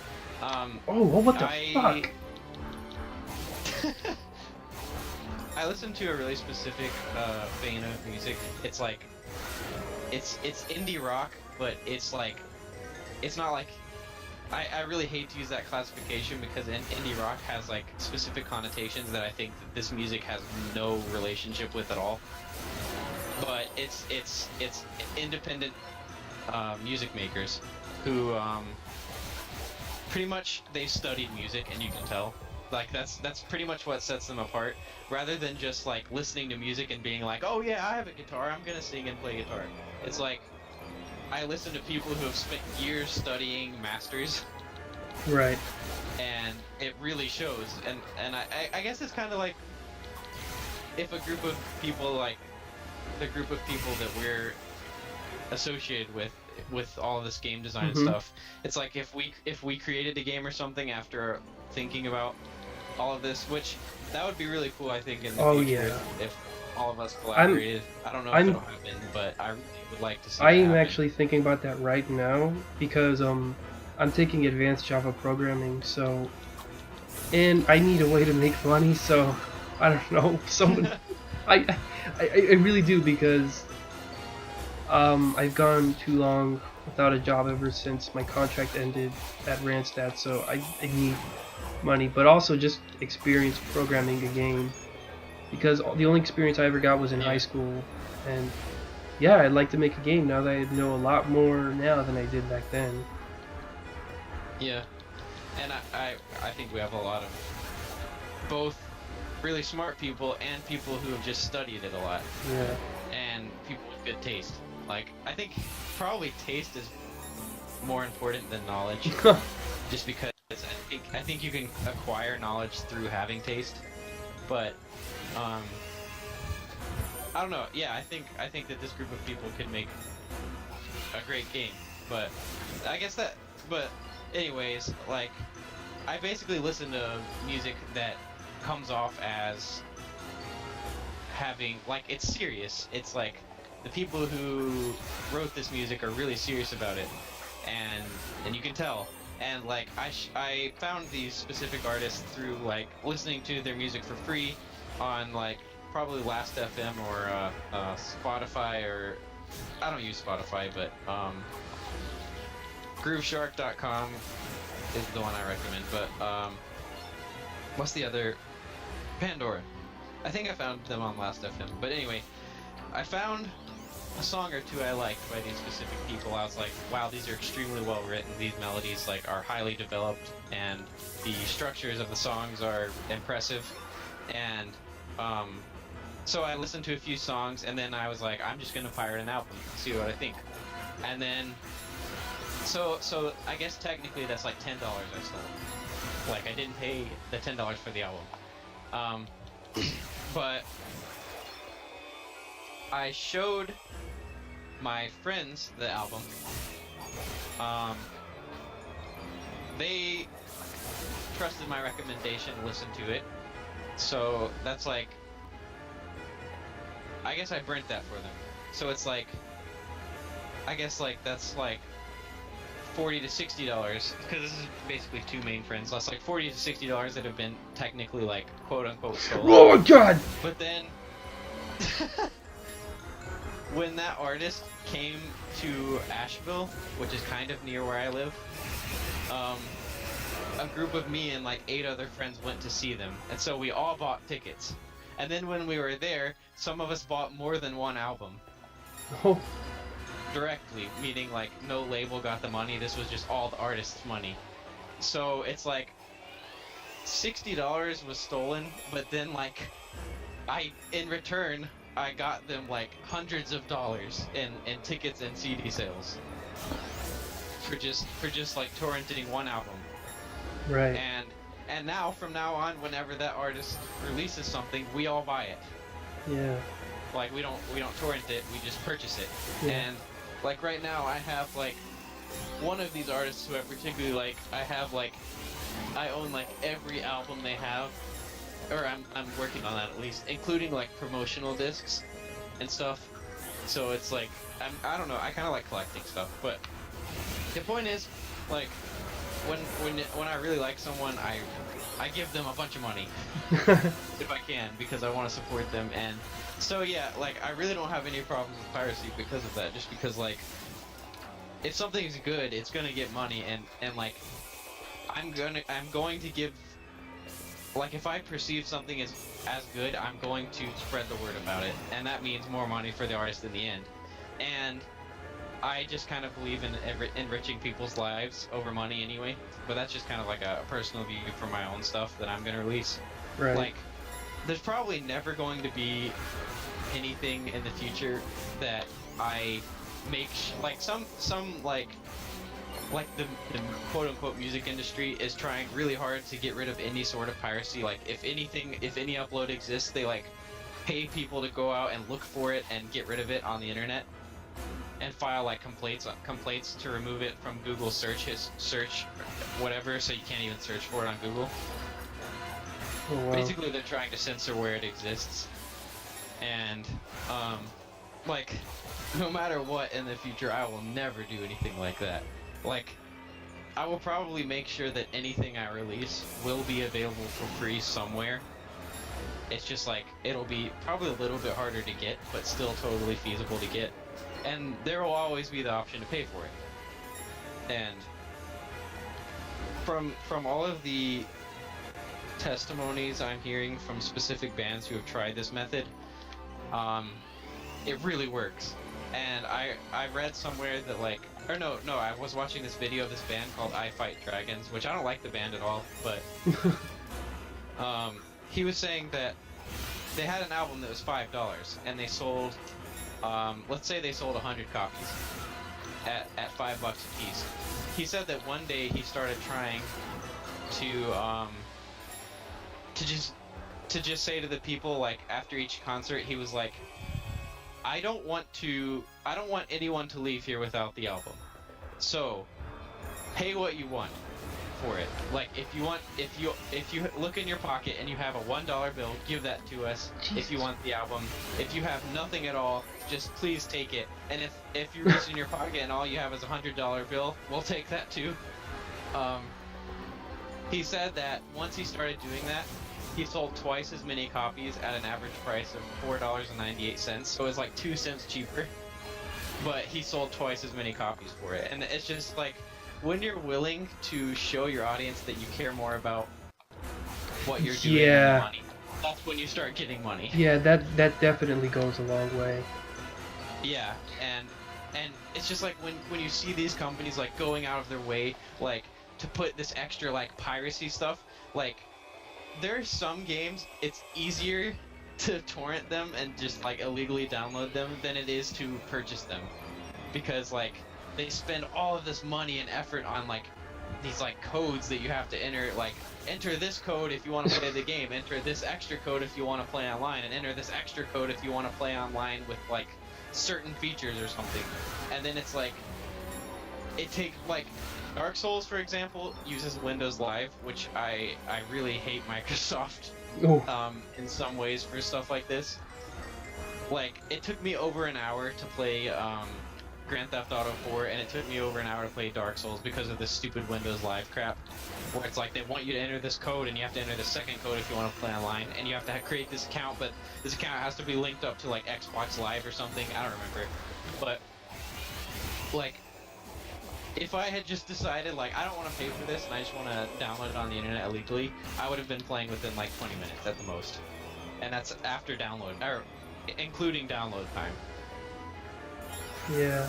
Oh, what the I fuck? I listen to a really specific vein of music. It's like it's indie rock, but it's like it's not like I really hate to use that classification because indie rock has like specific connotations that I think that this music has no relationship with at all. But it's independent music makers who pretty much they studied music, and you can tell. Like that's pretty much what sets them apart, rather than just like listening to music and being like, oh yeah, I have a guitar, I'm gonna sing and play guitar. It's like I listen to people who have spent years studying masters, Right. and it really shows. And I guess it's kind of like if a group of people like the group of people that we're associated with all this game design and stuff. It's like if we created a game or something after thinking about all of this, which that would be really cool, I think, in the future if all of us collaborated. I don't know if it'll happen, but I really would like to see I that am happen. actually thinking about that right now because I'm taking advanced Java programming, so and I need a way to make money, so I don't know. Someone I really do because I've gone too long without a job ever since my contract ended at Randstad, so I need money, but also just experience programming a game because the only experience I ever got was in high school, and yeah, I'd like to make a game now that I know a lot more now than I did back then. Yeah, and I think we have a lot of both really smart people and people who have just studied it a lot. Yeah. And people with good taste. Like, I think probably taste is more important than knowledge. Just because I think you can acquire knowledge through having taste. But I don't know. Yeah, I think that this group of people could make a great game. But I guess that but anyways, like I basically listen to music that comes off as having like it's serious. It's like the people who wrote this music are really serious about it, and you can tell. And like I found these specific artists through like listening to their music for free on like probably Last.fm or Spotify, or I don't use Spotify, but GrooveShark.com is the one I recommend. But what's the other? Pandora. I think I found them on Last.fm. But anyway, I found a song or two I liked by these specific people. I was like, wow, these are extremely well written. These melodies like are highly developed, and the structures of the songs are impressive. And so I listened to a few songs, and then I was like, I'm just gonna pirate an album, see what I think. And then so I guess technically that's like $10 I stole. Like I didn't pay the $10 for the album. But I showed my friends the album. They trusted my recommendation, listened to it. So that's like, I guess I burnt that for them. So it's like, I guess like that's like $40 to $60, because this is basically two main friends. That's like $40 to $60 that have been technically like quote unquote stolen. Oh my god! But then, when that artist came to Asheville, which is kind of near where I live, a group of me and like 8 other friends went to see them, and so we all bought tickets. And then when we were there, some of us bought more than one album. Oh. Directly, meaning like no label got the money, this was just all the artist's money. So it's like $60 was stolen, but then like in return I got them like hundreds of dollars in tickets and CD sales for just like torrenting one album. Right. And now from now on, whenever that artist releases something, we all buy it. Yeah. Like we don't torrent it, we just purchase it. Yeah. And like right now I have like one of these artists who I particularly like, I own like every album they have, or I'm working on that at least, including like promotional discs and stuff. So it's like, I don't know, I kind of like collecting stuff, but the point is, like, when I really like someone, I give them a bunch of money if I can, because I want to support them. And so yeah, like, I really don't have any problems with piracy because of that, just because, like, if something's good, it's gonna get money, and like, I'm going to give, like, if I perceive something as good, I'm going to spread the word about it, and that means more money for the artist in the end. And I just kind of believe in enriching people's lives over money anyway, but that's just kind of like a personal view for my own stuff that I'm gonna release. Right. Like, there's probably never going to be anything in the future that I make like some like the quote unquote music industry is trying really hard to get rid of any sort of piracy. Like, if any upload exists, they like pay people to go out and look for it and get rid of it on the internet, and file like complaints to remove it from Google search whatever, so you can't even search for it on Google. Oh, wow. Basically, they're trying to censor where it exists, and like, no matter what in the future, I will never do anything like that. Like, I will probably make sure that anything I release will be available for free somewhere. It's just like, it'll be probably a little bit harder to get, but still totally feasible to get. And there will always be the option to pay for it. And from all of the testimonies I'm hearing from specific bands who have tried this method, it really works. And I read somewhere that, like, or no, I was watching this video of this band called I Fight Dragons, which I don't like the band at all, but he was saying that they had an album that was $5, and they sold, let's say they sold 100 copies at $5 a piece. He said that one day he started trying to just say to the people, like, after each concert, he was like, I don't want anyone to leave here without the album. So, pay what you want for it. Like, if you look in your pocket and you have a $1 bill, give that to us. Jesus. If you want the album. If you have nothing at all, just please take it. And if you reach in your pocket and all you have is a $100 bill, we'll take that too. He said that once he started doing that, he sold twice as many copies at an average price of $4.98, so it was like 2 cents cheaper, but he sold twice as many copies for it. And it's just like, when you're willing to show your audience that you care more about what you're doing than money, that's when you start getting money. Yeah, that definitely goes a long way. Yeah, and it's just like when you see these companies like going out of their way, like, to put this extra like piracy stuff, like, there are some games it's easier to torrent them and just like illegally download them than it is to purchase them, because like they spend all of this money and effort on like these like codes that you have to enter, like, enter this code if you want to play the game, enter this extra code if you want to play online, and enter this extra code if you want to play online with like certain features or something. And then it's like, it takes like Dark Souls, for example, uses Windows Live, which I really hate Microsoft in some ways for stuff like this. Like, it took me over an hour to play Grand Theft Auto 4, and it took me over an hour to play Dark Souls because of this stupid Windows Live crap, where it's like they want you to enter this code, and you have to enter the second code if you want to play online, and you have to create this account, but this account has to be linked up to like Xbox Live or something, I don't remember. But like, if I had just decided, like, I don't want to pay for this and I just want to download it on the internet illegally, I would have been playing within like 20 minutes at the most. And that's after download, or including download time. Yeah.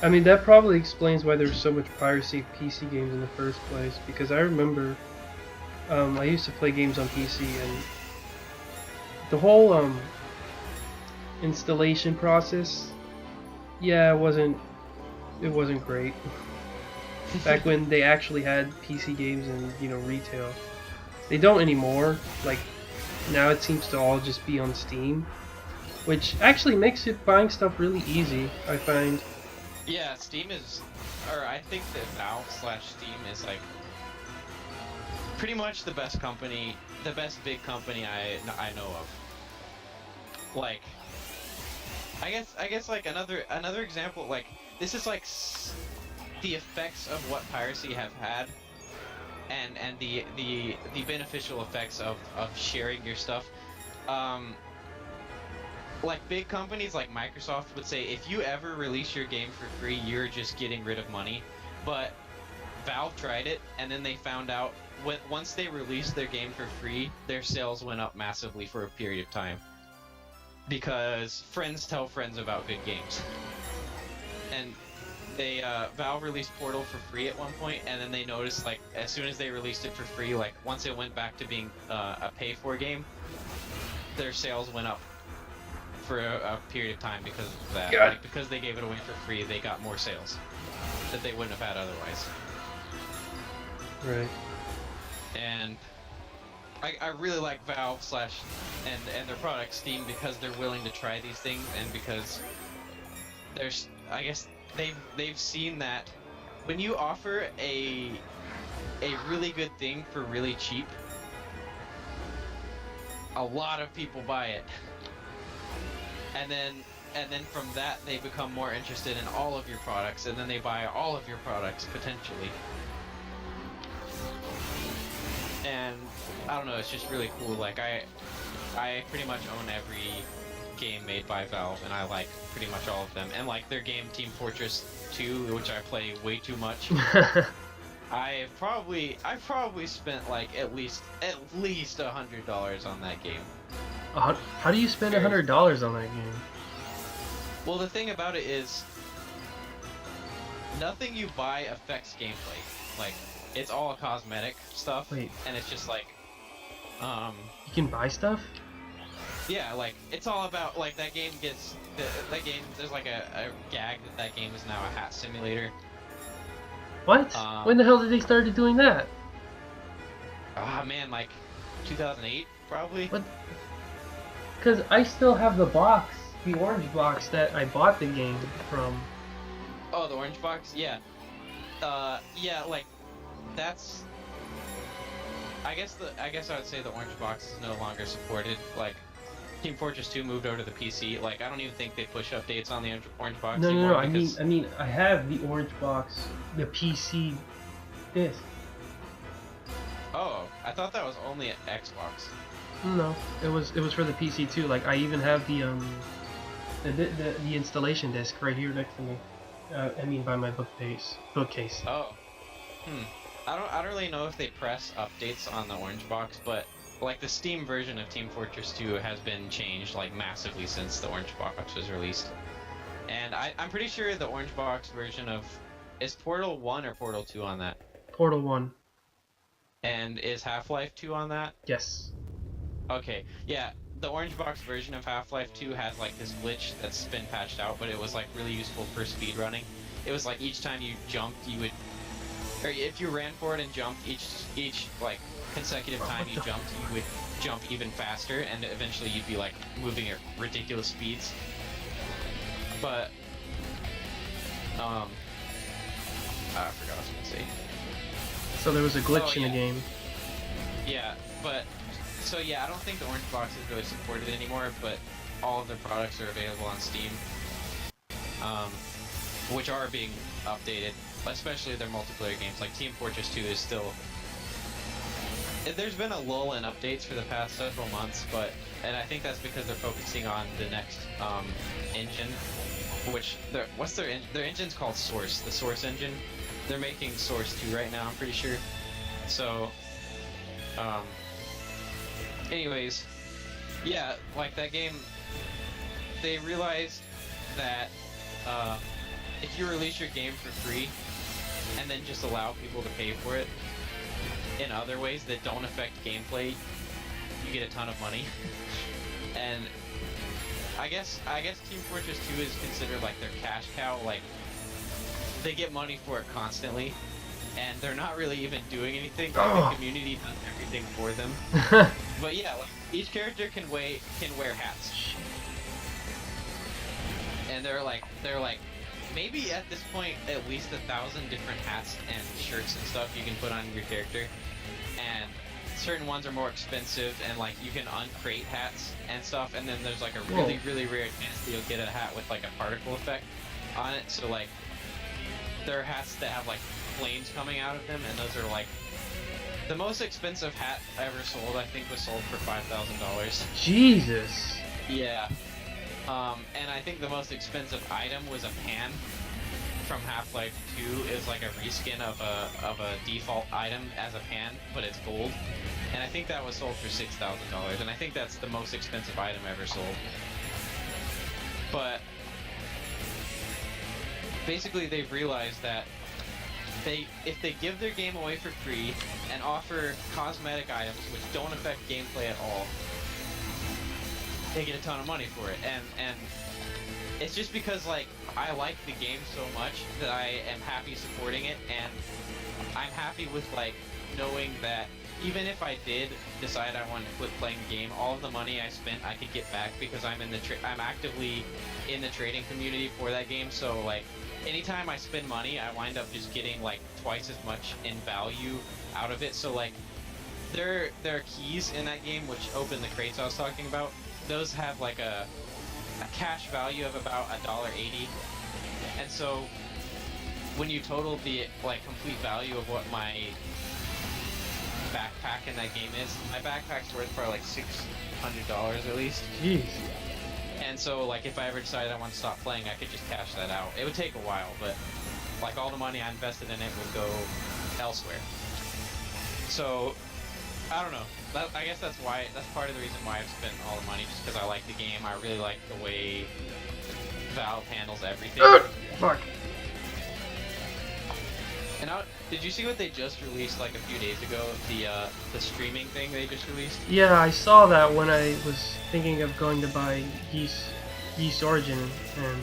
I mean, that probably explains why there's so much piracy of PC games in the first place, because I remember I used to play games on PC, and the whole installation process, yeah, it wasn't great. Back when they actually had PC games in, you know, retail. They don't anymore. Like, now it seems to all just be on Steam, which actually makes it buying stuff really easy, I find. Yeah, Steam is, or I think that Valve/Steam is like pretty much the best company, the best big company I know of. Like, I guess like another example, like this is like the effects of what piracy have had, and the beneficial effects of sharing your stuff. Like big companies like Microsoft would say, if you ever release your game for free, you're just getting rid of money. But Valve tried it, and then they found out once they released their game for free, their sales went up massively for a period of time. Because friends tell friends about good games. And they Valve released Portal for free at one point, and then they noticed, like, as soon as they released it for free, like once it went back to being a pay-for game, their sales went up for a period of time because of that. Like, because they gave it away for free, they got more sales that they wouldn't have had otherwise. Right. And I really like Valve and their product Steam, because they're willing to try these things, and because there's, I guess they've seen that when you offer a really good thing for really cheap, a lot of people buy it. And then from that they become more interested in all of your products, and then they buy all of your products potentially. And I don't know, it's just really cool. Like I pretty much own every game made by Valve, and I like pretty much all of them. And like their game Team Fortress 2, which I play way too much. I've probably spent like at least $100 on that game. How do you spend $100 on that game? Well, the thing about it is, nothing you buy affects gameplay. Like, it's all cosmetic stuff. Wait. And it's just like, You can buy stuff? yeah, like, it's all about, like, that game gets, that game, there's like a gag that game is now a hat simulator. What? When the hell did they start doing that? Ah, man, like, 2008, probably? What? Because I still have the box, the orange box that I bought the game from. Oh, the orange box? Yeah. Yeah, like, that's... I guess I would say the orange box is no longer supported. Like, Team Fortress 2 moved over to the PC. Like, I don't even think they push updates on the orange box anymore. No. I mean, I have the orange box, the PC disc. Oh, I thought that was only at Xbox. No, it was for the PC too. Like, I even have the installation disc right here next to me. I mean, by my bookcase. Oh. I don't really know if they press updates on the orange box, but like the Steam version of Team Fortress 2 has been changed like massively since the orange box was released. And I'm pretty sure the orange box version of, is Portal 1 or Portal 2 on that? Portal 1. And is Half-Life 2 on that? Yes. Okay, yeah, the orange box version of Half-Life 2 has like this glitch that's been patched out, but it was like really useful for speedrunning. It was like each time you jumped, you would, or if you ran for it and jumped, each like consecutive time you jumped, you would jump even faster, and eventually you'd be like moving at ridiculous speeds. But I forgot what I was gonna say. So there was a glitch in the game. Yeah, but so yeah, I don't think the orange box is really supported anymore, but all of their products are available on Steam, which are being updated, especially their multiplayer games. Like Team Fortress 2 is still... There's been a lull in updates for the past several months, and I think that's because they're focusing on the next engine, which their engine's called Source, the Source engine. They're making Source 2 right now, I'm pretty sure. So, anyways, yeah, like that game, they realized that if you release your game for free and then just allow people to pay for it in other ways that don't affect gameplay, you get a ton of money. And I guess Team Fortress 2 is considered like their cash cow. Like, they get money for it constantly, and they're not really even doing anything. Like, the community does everything for them. But yeah, like, each character can wear hats, and they're like maybe at this point at least 1,000 different hats and shirts and stuff you can put on your character. And certain ones are more expensive, and like you can uncrate hats and stuff, and then there's like a really, really rare chance that you'll get a hat with like a particle effect on it. So like there are hats that have like flames coming out of them, and those are like the most expensive hat I ever sold. I think was sold for $5,000. Jesus. Yeah. And I think the most expensive item was a pan from Half-Life 2. Is like a reskin of a default item as a pan, but it's gold. And I think that was sold for $6,000, and I think that's the most expensive item ever sold. But basically they've realized that if they give their game away for free and offer cosmetic items which don't affect gameplay at all, they get a ton of money for it. And it's just because like I like the game so much that I am happy supporting it, and I'm happy with like knowing that even if I did decide I wanted to quit playing the game, all of the money I spent I could get back because I'm actively in the trading community for that game. So like anytime I spend money, I wind up just getting like twice as much in value out of it. So like there are keys in that game which open the crates I was talking about. Those have like a cash value of about $1.80, and so when you total the like complete value of what my backpack in that game is, my backpack's worth probably like $600 at least. Jeez. And so like if I ever decided I want to stop playing, I could just cash that out. It would take a while, but like all the money I invested in it would go elsewhere. So I don't know. I guess that's part of the reason why I've spent all the money, just because I like the game. I really like the way Valve handles everything. Fuck. And did you see what they just released like a few days ago? The streaming thing they just released? Yeah, I saw that when I was thinking of going to buy Yeast Origin, and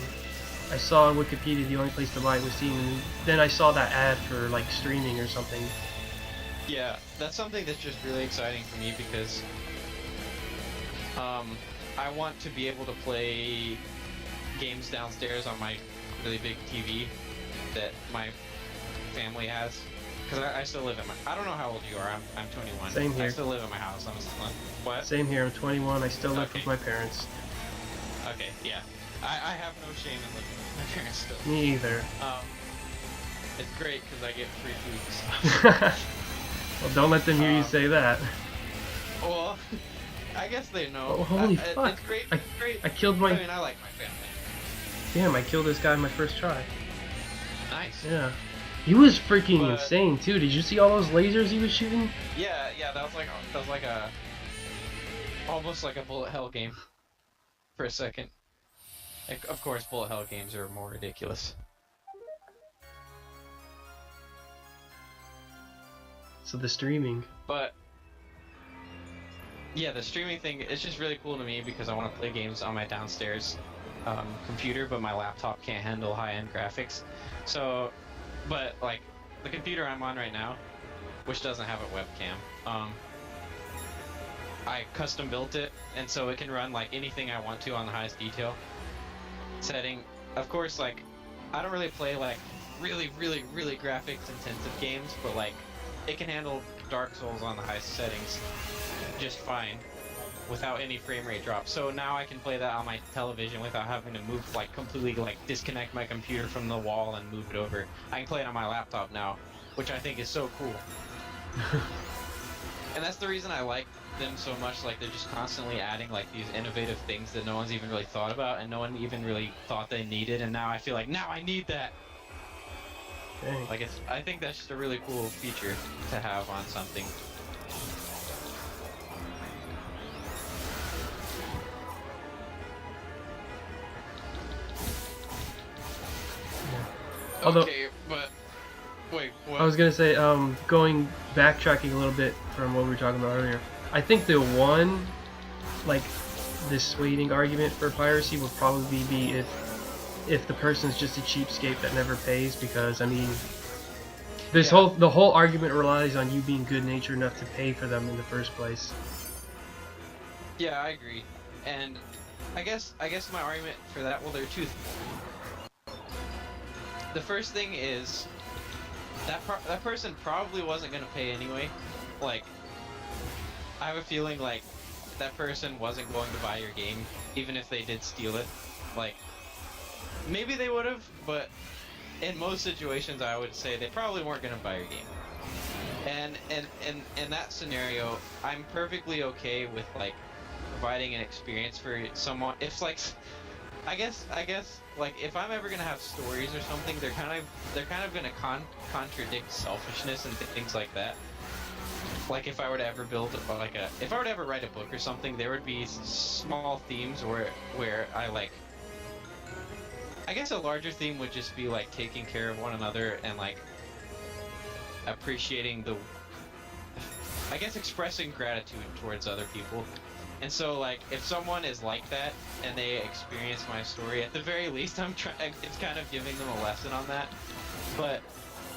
I saw on Wikipedia the only place to buy it was Steam, and then I saw that ad for like streaming or something. Yeah, that's something that's just really exciting for me because I want to be able to play games downstairs on my really big TV that my family has. Because I still live in my... I don't know how old you are. I'm 21. Same here. I still live in my house. What? Same here. I'm 21. I still live with my parents. Okay, yeah. I have no shame in living with my parents still. Me either. It's great because I get free food. Well, don't let them hear you say that. Well, I guess they know. Oh, holy fuck. It's great. I killed my... I mean, I like my family. Damn, I killed this guy in my first try. Nice. Yeah. He was freaking insane, too. Did you see all those lasers he was shooting? Yeah, that was like a... almost like a bullet hell game. For a second. Like, of course, bullet hell games are more ridiculous. So the streaming. But yeah, the streaming thing, it's just really cool to me because I want to play games on my downstairs computer, but my laptop can't handle high-end graphics. So, but like the computer I'm on right now, which doesn't have a webcam, I custom built it, and so it can run like anything I want to on the highest detail setting. Of course, like I don't really play like really graphics intensive games, but like it can handle Dark Souls on the highest settings just fine without any frame rate drop. So now I can play that on my television without having to move, like completely like disconnect my computer from the wall and move it over. I can play it on my laptop now, which I think is so cool. And that's the reason I like them so much. Like they're just constantly adding like these innovative things that no one's even really thought about and no one even really thought they needed, and now I feel like now I need that. Dang. Like I think that's just a really cool feature to have on something. Although, okay, but wait, what? I was gonna say, backtracking a little bit from what we were talking about earlier, I think the one, like, dissuading argument for piracy would probably be if the person's just a cheapskate that never pays, because I mean, the whole argument relies on you being good-natured enough to pay for them in the first place. Yeah, I agree, and I guess my argument for that, well, there are two. The first thing is that person probably wasn't gonna pay anyway. Like, I have a feeling like that person wasn't going to buy your game, even if they did steal it. Like, maybe they would have, but in most situations, I would say they probably weren't going to buy your game. And in that scenario, I'm perfectly okay with like providing an experience for someone. If like, I guess like if I'm ever gonna have stories or something, they're kind of gonna contradict selfishness and things like that. Like if I were to ever if I were to ever write a book or something, there would be small themes where I like. I guess a larger theme would just be like taking care of one another and like appreciating I guess expressing gratitude towards other people. And so like if someone is like that and they experience my story, at the very least it's kind of giving them a lesson on that. But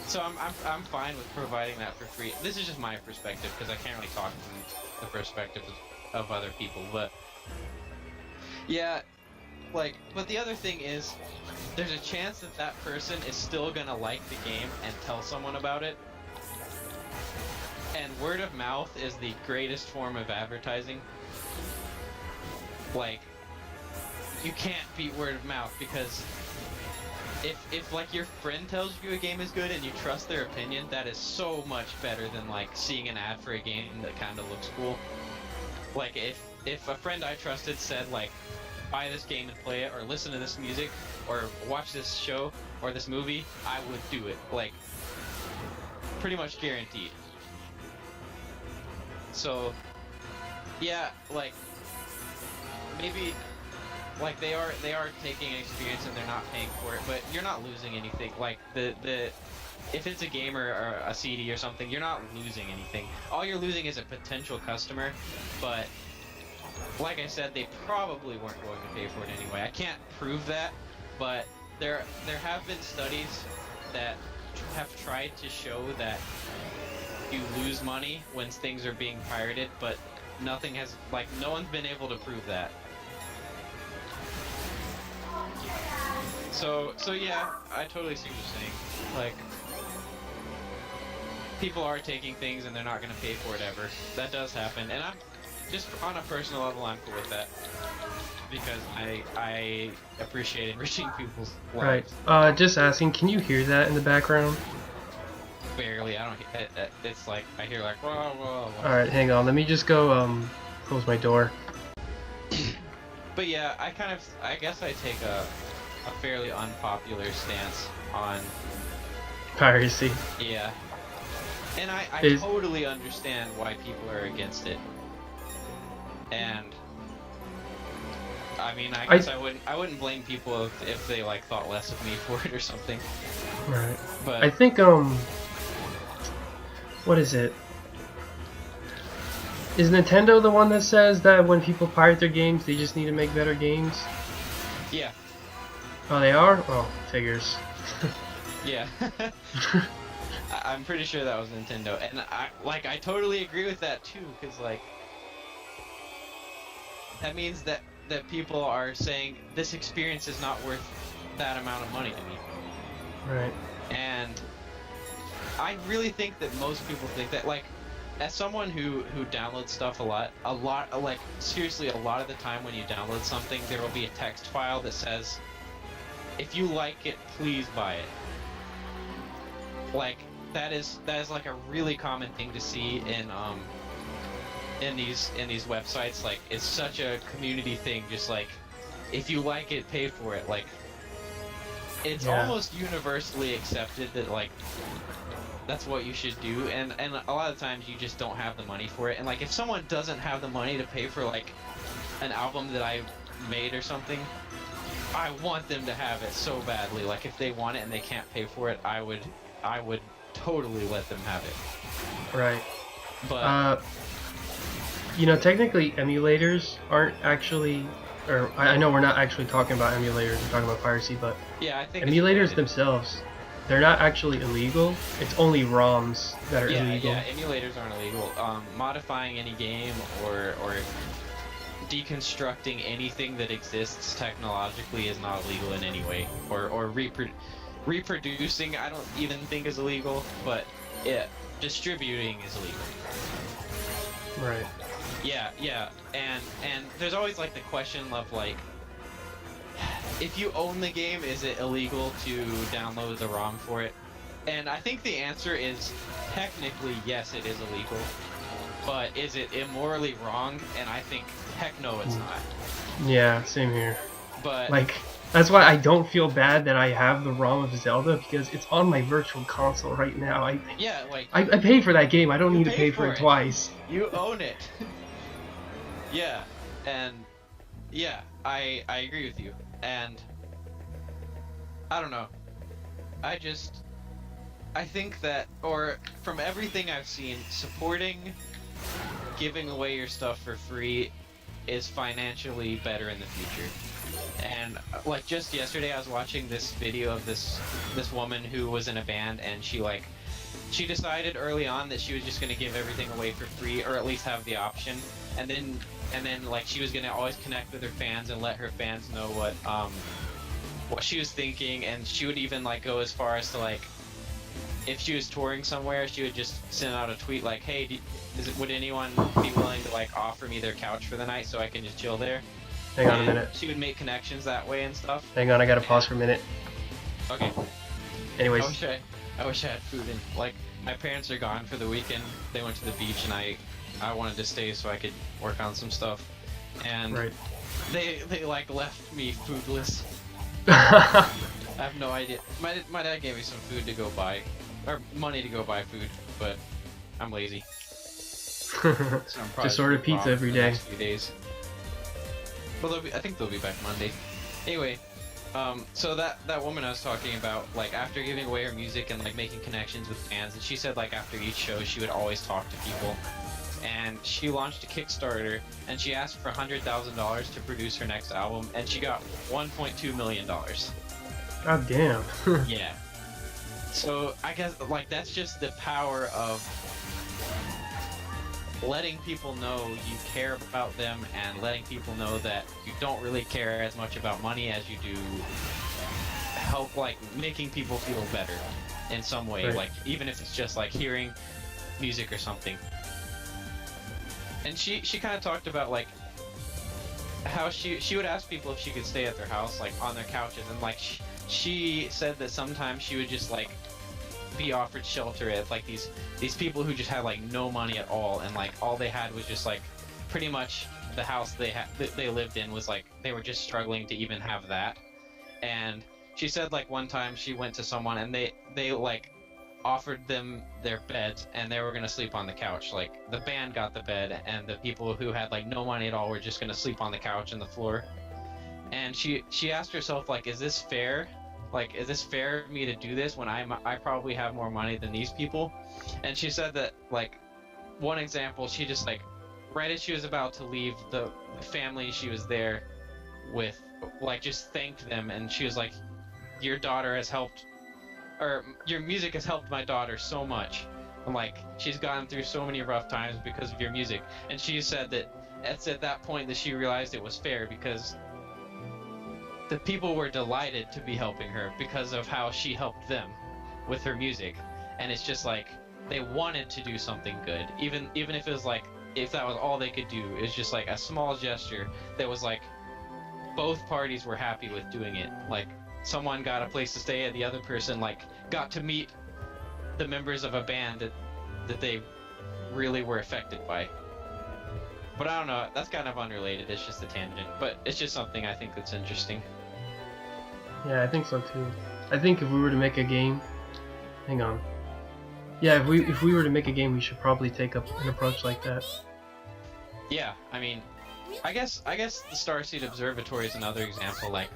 so I'm fine with providing that for free. This is just my perspective because I can't really talk from the perspective of other people, but yeah, like, but the other thing is there's a chance that that person is still gonna like the game and tell someone about it. And word of mouth is the greatest form of advertising. Like, you can't beat word of mouth because if like your friend tells you a game is good and you trust their opinion, that is so much better than like seeing an ad for a game that kind of looks cool. Like if a friend I trusted said like, buy this game and play it, or listen to this music, or watch this show or this movie, I would do it. Like, pretty much guaranteed. So, yeah, like, maybe, like, they are taking an experience and they're not paying for it, but you're not losing anything. Like, if it's a game or a CD or something, you're not losing anything. All you're losing is a potential customer, but like I said, they probably weren't going to pay for it anyway. I can't prove that, but there have been studies that have tried to show that you lose money when things are being pirated, but nothing has, like, no one's been able to prove that. So yeah, I totally see what you're saying. Like, people are taking things and they're not going to pay for it ever. That does happen, and I'm just on a personal level, I'm cool with that because I appreciate enriching people's lives. Right. Just asking, can you hear that in the background? Barely. I don't. It's like I hear like whoa, whoa, whoa. All right, hang on. Let me just go close my door. But yeah, I guess I take a fairly unpopular stance on Piracy. Yeah. And I totally understand why people are against it. And I mean, I guess I wouldn't blame people if they like thought less of me for it or something. Right. But I think what is it? Is Nintendo the one that says that when people pirate their games, they just need to make better games? Yeah. Oh, they are? Oh, figures. Yeah. I'm pretty sure that was Nintendo, and I totally agree with that too, because like that means that people are saying this experience is not worth that amount of money to me. Right. And I really think that most people think that, like, as someone who downloads stuff a lot, like, seriously, a lot of the time when you download something, there will be a text file that says, if you like it, please buy it. Like, that is like a really common thing to see in these websites. Like, it's such a community thing, just like, if you like it, pay for it. Like, it's almost universally accepted that, like, that's what you should do, and a lot of times you just don't have the money for it. And like, if someone doesn't have the money to pay for like an album that I made or something, I want them to have it so badly. Like, if they want it and they can't pay for it, I would totally let them have it. Right. But you know, technically emulators aren't actually, or I know we're not actually talking about emulators, we're talking about piracy, but yeah, I think emulators themselves, they're not actually illegal. It's only ROMs that are illegal. Yeah, emulators aren't illegal. Modifying any game or deconstructing anything that exists technologically is not illegal in any way. Or reproducing, I don't even think is illegal, but yeah, distributing is illegal. Right. Yeah, and there's always like the question of like, if you own the game, is it illegal to download the ROM for it? And I think the answer is technically yes, it is illegal. But is it immorally wrong? And I think heck no, it's not. Yeah, same here. But Like, that's why I don't feel bad that I have the ROM of Zelda, because it's on my virtual console right now. yeah, like I paid for that game. I don't You need to paid pay for for it it. twice. you own it. Yeah, and yeah, I agree with you. And I don't know. I think that, or from everything I've seen, supporting giving away your stuff for free is financially better in the future. And like just yesterday I was watching this video of this woman who was in a band, and she decided early on that she was just going to give everything away for free, or at least have the option, and then like she was going to always connect with her fans and let her fans know what she was thinking. And she would even like go as far as to like, if she was touring somewhere, she would just send out a tweet like, hey, would anyone be willing to like offer me their couch for the night so I can just chill there? Hang on a And minute. She would make connections that way and stuff. Hang on, I gotta pause for a minute. Okay. Anyways, I wish I had food, and like my parents are gone for the weekend. They went to the beach, and I wanted to stay so I could work on some stuff. And right. they like left me foodless. I have no idea. My dad gave me some food to go buy, or money to go buy food, but I'm lazy. So I'm probably Just order gonna be pizza off every for the day. next few days. Well, I think they'll be back Monday. Anyway, so that woman I was talking about, like after giving away her music and like making connections with fans, and she said like after each show she would always talk to people. And she launched a Kickstarter, and she asked for $100,000 to produce her next album, and she got $1.2 million. God damn. Yeah. So I guess like that's just the power of letting people know you care about them, and letting people know that you don't really care as much about money as you do help like making people feel better in some way, Right. like even if it's just like hearing music or something. And she kind of talked about like how she would ask people if she could stay at their house, like on their couches, and like she said that sometimes she would just like be offered shelter at like these people who just had like no money at all, and like all they had was just like pretty much the house they lived in was like they were just struggling to even have that. And she said like one time she went to someone and they like offered them their beds, and they were gonna sleep on the couch. Like the band got the bed, and the people who had like no money at all were just gonna sleep on the couch and the floor. And she asked herself like, is this fair? Like, is this fair for me to do this when I probably have more money than these people? And she said that like one example, she just like right as she was about to leave, the family she was there with like just thanked them, and she was like, your daughter has helped, or your music has helped my daughter so much, and like she's gone through so many rough times because of your music. And she said that it's at that point that she realized it was fair, because the people were delighted to be helping her because of how she helped them with her music. And it's just like they wanted to do something good, even if it was like, if that was all they could do. It was just like a small gesture that was like both parties were happy with doing it. Like someone got a place to stay, and the other person like got to meet the members of a band that they really were affected by. But I don't know, that's kind of unrelated, it's just a tangent, but it's just something I think that's interesting. Yeah, I think so too. I think if we were to make a game, hang on. Yeah, if we were to make a game, we should probably take up an approach like that. Yeah, I mean, I guess the Starseed Observatory is another example. Like,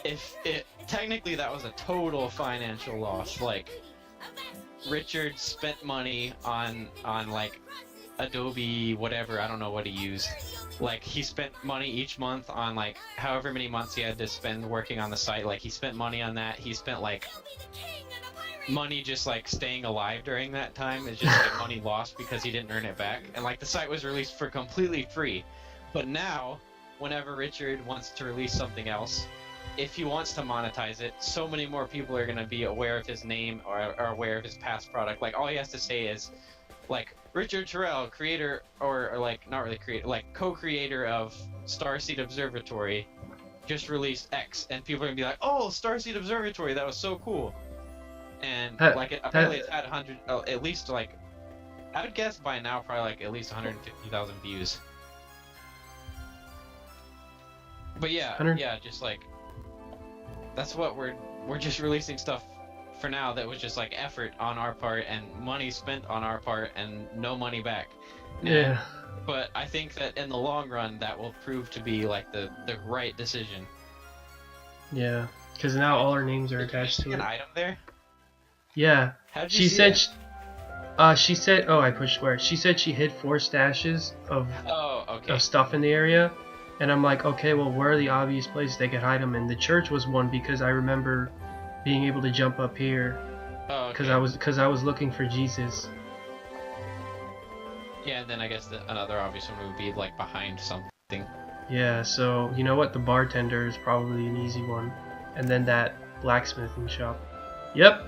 if it technically that was a total financial loss. Like, Richard spent money on like Adobe whatever, I don't know what he used. Like he spent money each month on like however many months he had to spend working on the site. Like he spent money on that. He spent like money just like staying alive during that time. It's just like money lost because he didn't earn it back. And like the site was released for completely free. But now, whenever Richard wants to release something else, if he wants to monetize it, so many more people are going to be aware of his name or aware of his past product. Like all he has to say is, like Richard Terrell, creator or like not really creator, like co-creator of Starseed Observatory, just released X, and people are gonna be like, "Oh, Starseed Observatory, that was so cool." And apparently it's had 100, at least like, I would guess by now probably like at least 150,000 views. But yeah, 100? yeah, just like that's what we're just releasing stuff for now that was just like effort on our part and money spent on our part and no money back. Yeah. But I think that in the long run that will prove to be like the right decision. Yeah. Because now all our names are attached to an it. item there? Yeah. How did She you see said. that? She said. Oh, I pushed square. She said she hid 4 stashes of Okay. stuff in the area, and I'm like, okay, well, where are the obvious places they could hide them? And the church was one because I remember being able to jump up here Oh, because okay. I was looking for Jesus. Yeah, and then I guess another obvious one would be like behind something. Yeah. So you know what? The bartender is probably an easy one, and then that blacksmithing shop. Yep.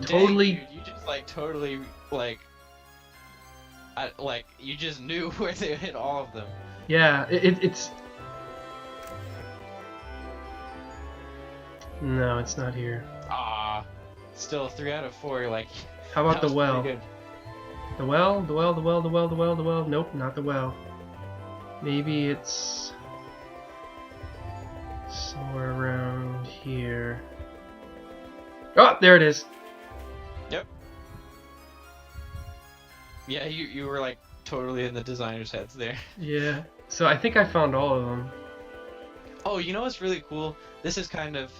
Totally. Dang, dude, you just like totally like you just knew where they hit all of them. Yeah. It's. No, it's not here. Ah, still 3 out of 4. Like, How about that the was well? pretty good. The well, the well, the well, the well, the well, the well. Nope, not the well. Maybe it's somewhere around here. Oh, there it is. Yep. Yeah, you were like totally in the designer's heads there. Yeah. So I think I found all of them. Oh, you know what's really cool? This is kind of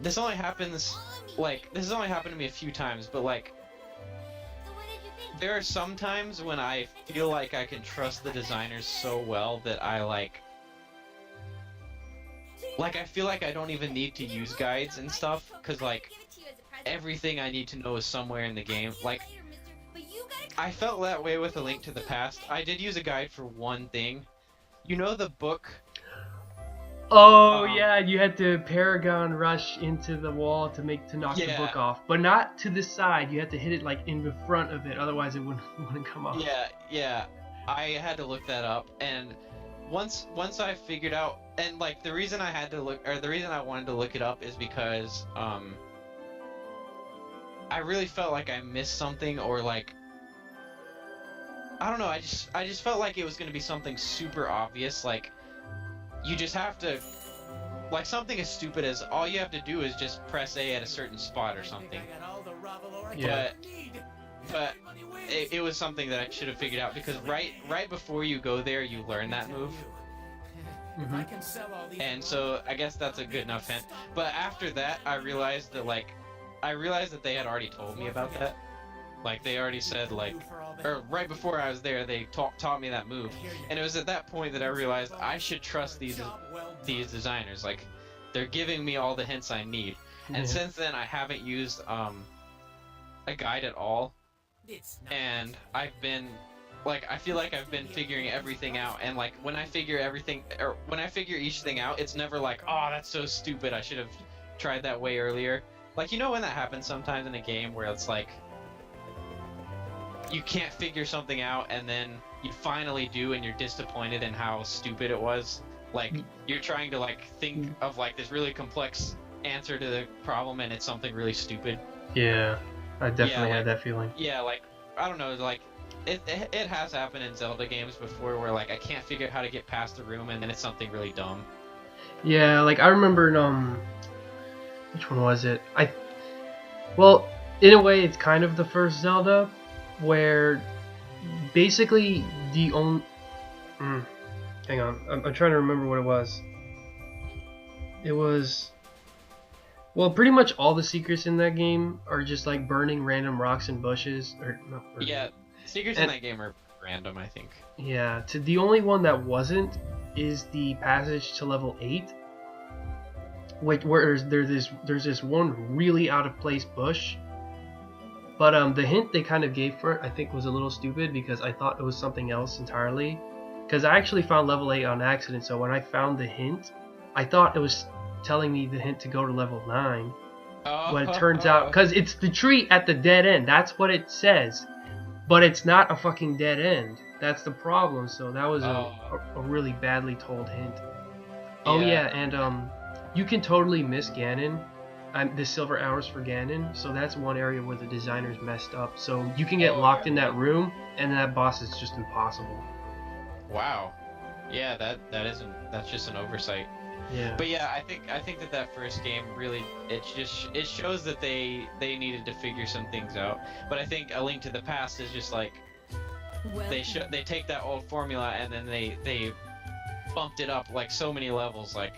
this only happens this has only happened to me a few times, but like there are some times when I feel like I can trust the designers so well that I like I feel like I don't even need to use guides and stuff, cause like everything I need to know is somewhere in the game. Like I felt that way with A Link to the Past. I did use a guide for one thing. You know the book? Oh yeah, you had to Paragon rush into the wall to knock the Yeah. book off, but not to the side. You had to hit it like in the front of it, otherwise it wouldn't come off. Yeah. I had to look that up, and once I figured out, and like the reason I had to look, or the reason I wanted to look it up is because I really felt like I missed something, or like I don't know, I just felt like it was gonna be something super obvious, like you just have to, like something as stupid as all you have to do is just press A at a certain spot or something. Yeah. But it was something that I should have figured out, because right before you go there you learn that move. Mm-hmm. And so I guess that's a good enough hint. But after that I realized that they had already told me about that. Like they already said, like, or right before I was there, they taught me that move, and it was at that point that I realized I should trust these designers. Like, they're giving me all the hints I need. And since then, I haven't used a guide at all, and I've been like, I feel like I've been figuring everything out. And like when I figure each thing out, it's never like, oh, that's so stupid, I should have tried that way earlier. Like, you know when that happens sometimes in a game where it's like, you can't figure something out, and then you finally do, and you're disappointed in how stupid it was. Like, you're trying to like think of like this really complex answer to the problem, and it's something really stupid. Yeah, I definitely had that feeling. Yeah, like I don't know, like it has happened in Zelda games before, where like I can't figure out how to get past the room, and then it's something really dumb. Yeah, like I remember in which one was it? Well, in a way, it's kind of the first Zelda, where basically the only hang on, I'm trying to remember what it was. It was, well, pretty much all the secrets in that game are just like burning random rocks and bushes, or not burning. Yeah, secrets in that game are random, I think. Yeah, the only one that wasn't is the passage to level 8, where there's this one really out of place bush. But the hint they kind of gave for it, I think, was a little stupid, because I thought it was something else entirely. Because I actually found level 8 on accident, so when I found the hint, I thought it was telling me the hint to go to level 9. What it turns out, because it's the tree at the dead end. That's what it says, but it's not a fucking dead end. That's the problem. So that was a really badly told hint. Oh yeah, and you can totally miss Ganon. The silver hours for Ganon. So that's one area where the designers messed up. So you can get locked in that room, and that boss is just impossible. Wow. Yeah, that's just an oversight. Yeah. But yeah, I think that first game really it shows that they needed to figure some things out. But I think A Link to the Past is just like they take that old formula and then they bumped it up like so many levels. Like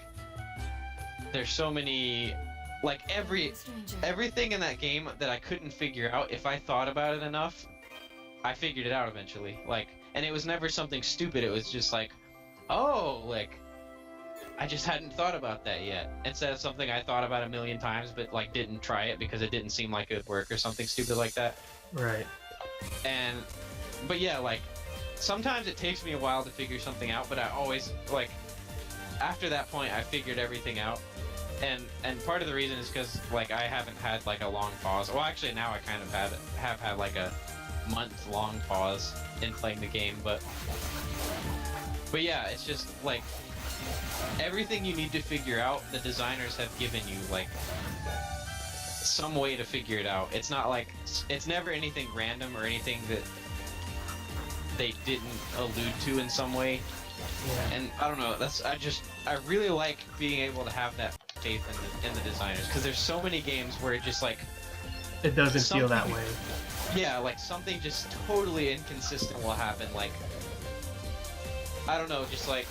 there's so many, like everything in that game that I couldn't figure out, if I thought about it enough, I figured it out eventually. Like, and it was never something stupid. It was just like, oh, like I just hadn't thought about that yet. Instead of something I thought about a million times but like didn't try it because it didn't seem like it would work or something stupid like that. Right. But yeah, like sometimes it takes me a while to figure something out, but I always like after that point I figured everything out. And part of the reason is because like I haven't had like a long pause. Well, actually now I kind of have had like a month-long pause in playing the game, but yeah, it's just like everything you need to figure out, the designers have given you like some way to figure it out. It's not like it's never anything random or anything that they didn't allude to in some way. Yeah. And I don't know, I really like being able to have that faith in the designers, because there's so many games where it just like it doesn't feel that way. Yeah, like something just totally inconsistent will happen. Like I don't know, just like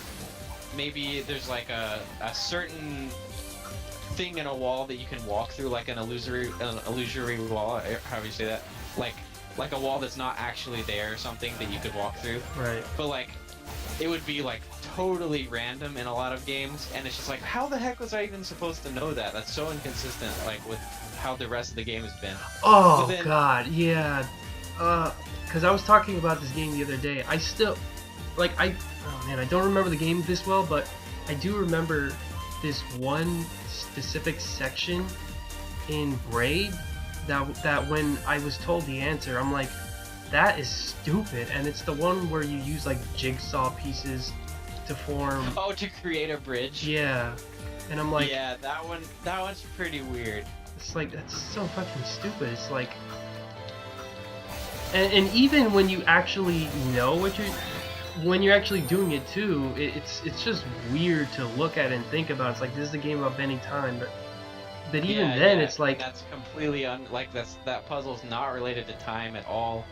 maybe there's like a certain thing in a wall that you can walk through, like an illusory wall, however you say that, like a wall that's not actually there or something that you could walk through. Right. But like it would be like totally random in a lot of games, and it's just like, how the heck was I even supposed to know that? That's so inconsistent, like with how the rest of the game has been. Oh then, god, yeah. Because I was talking about this game the other day. I still, like, oh man, I don't remember the game this well, but I do remember this one specific section in Braid that when I was told the answer, I'm like, that is stupid. And it's the one where you use like jigsaw pieces to form. Oh, to create a bridge. Yeah, and I'm like, yeah, that one's pretty weird. It's like, that's so fucking stupid. It's like, and even when you actually know when you're actually doing it too, it's just weird to look at and think about. It's like, this is a game about bending time, but even then, it's like that's completely that puzzle's not related to time at all,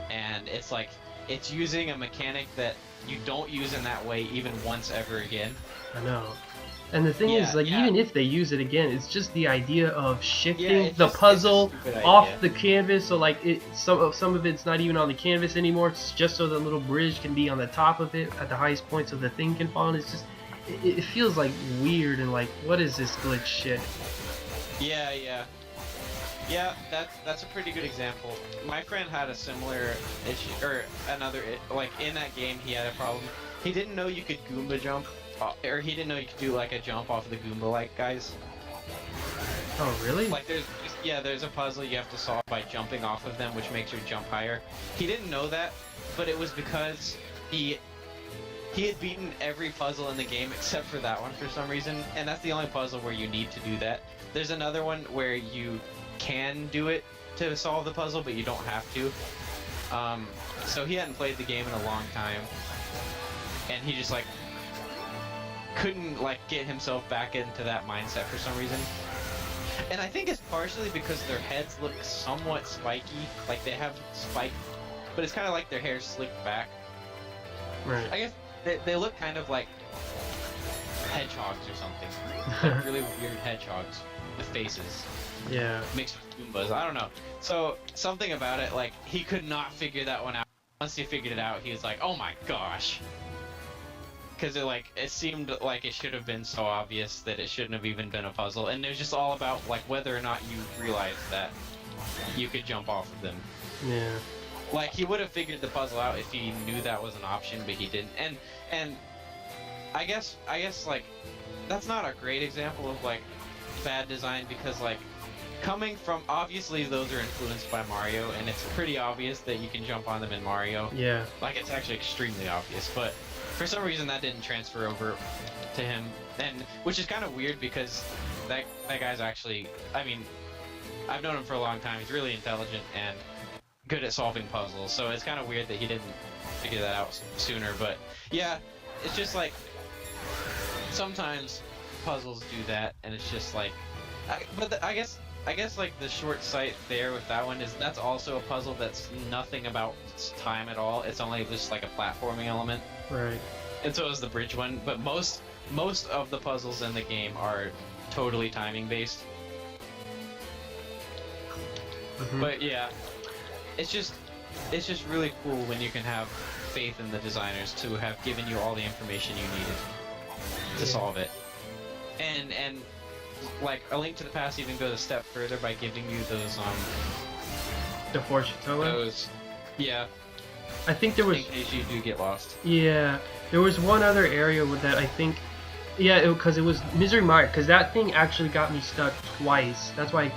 and it's like it's using a mechanic that you don't use in that way even once ever again. I know. And the thing is, like, even if they use it again, it's just the idea of shifting the puzzle off the canvas. So like, some of it's not even on the canvas anymore. It's just so the little bridge can be on the top of it at the highest point, so the thing can fall. And it's just, it feels like weird and like, what is this glitch shit? Yeah, that's a pretty good example. My friend had a similar issue, or another, like in that game he had a problem. He didn't know you could Goomba jump, or he didn't know you could do like a jump off of the Goomba-like guys. Oh, really? Like there's a puzzle you have to solve by jumping off of them, which makes your jump higher. He didn't know that, but it was because he had beaten every puzzle in the game except for that one for some reason, and that's the only puzzle where you need to do that. There's another one where you can do it to solve the puzzle, but you don't have to. So he hadn't played the game in a long time, and he just like couldn't like get himself back into that mindset for some reason. And I think it's partially because their heads look somewhat spiky, like they have spike, but it's kind of like their hair's slicked back. Right. I guess they look kind of like hedgehogs or something. Like really weird hedgehogs with faces. Yeah. Mixed with Goombas. I don't know. So something about it, like he could not figure that one out. Once he figured it out, he was like, "Oh my gosh!" Because it seemed like it should have been so obvious that it shouldn't have even been a puzzle, and it was just all about like whether or not you realized that you could jump off of them. Yeah. Like he would have figured the puzzle out if he knew that was an option, but he didn't. And I guess like that's not a great example of like bad design, because like coming from, obviously those are influenced by Mario, and it's pretty obvious that you can jump on them in Mario. Yeah. Like, it's actually extremely obvious, but for some reason that didn't transfer over to him, and which is kind of weird because that guy's actually, I mean, I've known him for a long time. He's really intelligent and good at solving puzzles, so it's kind of weird that he didn't figure that out sooner. But yeah, it's just like sometimes puzzles do that, and it's just like, I guess like the short sight there with that one is that's also a puzzle that's nothing about time at all. It's only just like a platforming element. Right. And so is the bridge one, but most of the puzzles in the game are totally timing based. But yeah, it's just really cool when you can have faith in the designers to have given you all the information you needed to solve it. And like A Link to the Past even goes a step further by giving you those the fortune teller. those yeah. I think there was. In case you do get lost. Yeah, there was one other area with that. I think. Yeah, because it was Misery Mire, because that thing actually got me stuck twice. That's why.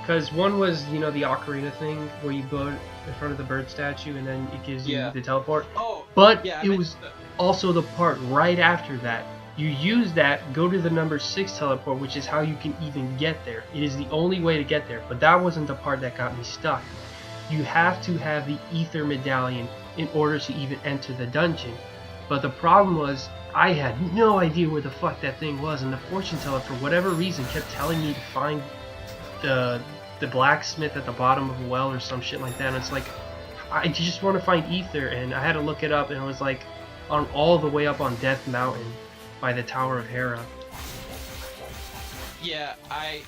Because one was, you know, the ocarina thing where you go in front of the bird statue and then it gives you the teleport. Oh. But yeah, it was also the part right after that. You use that, go to the number 6 teleport, which is how you can even get there. It is the only way to get there. But that wasn't the part that got me stuck. You have to have the ether medallion in order to even enter the dungeon. But the problem was, I had no idea where the fuck that thing was, and the fortune teller, for whatever reason, kept telling me to find the blacksmith at the bottom of a well or some shit like that. And it's like, I just want to find ether, and I had to look it up, and it was like on all the way up on Death Mountain by the Tower of Hera. Yeah, I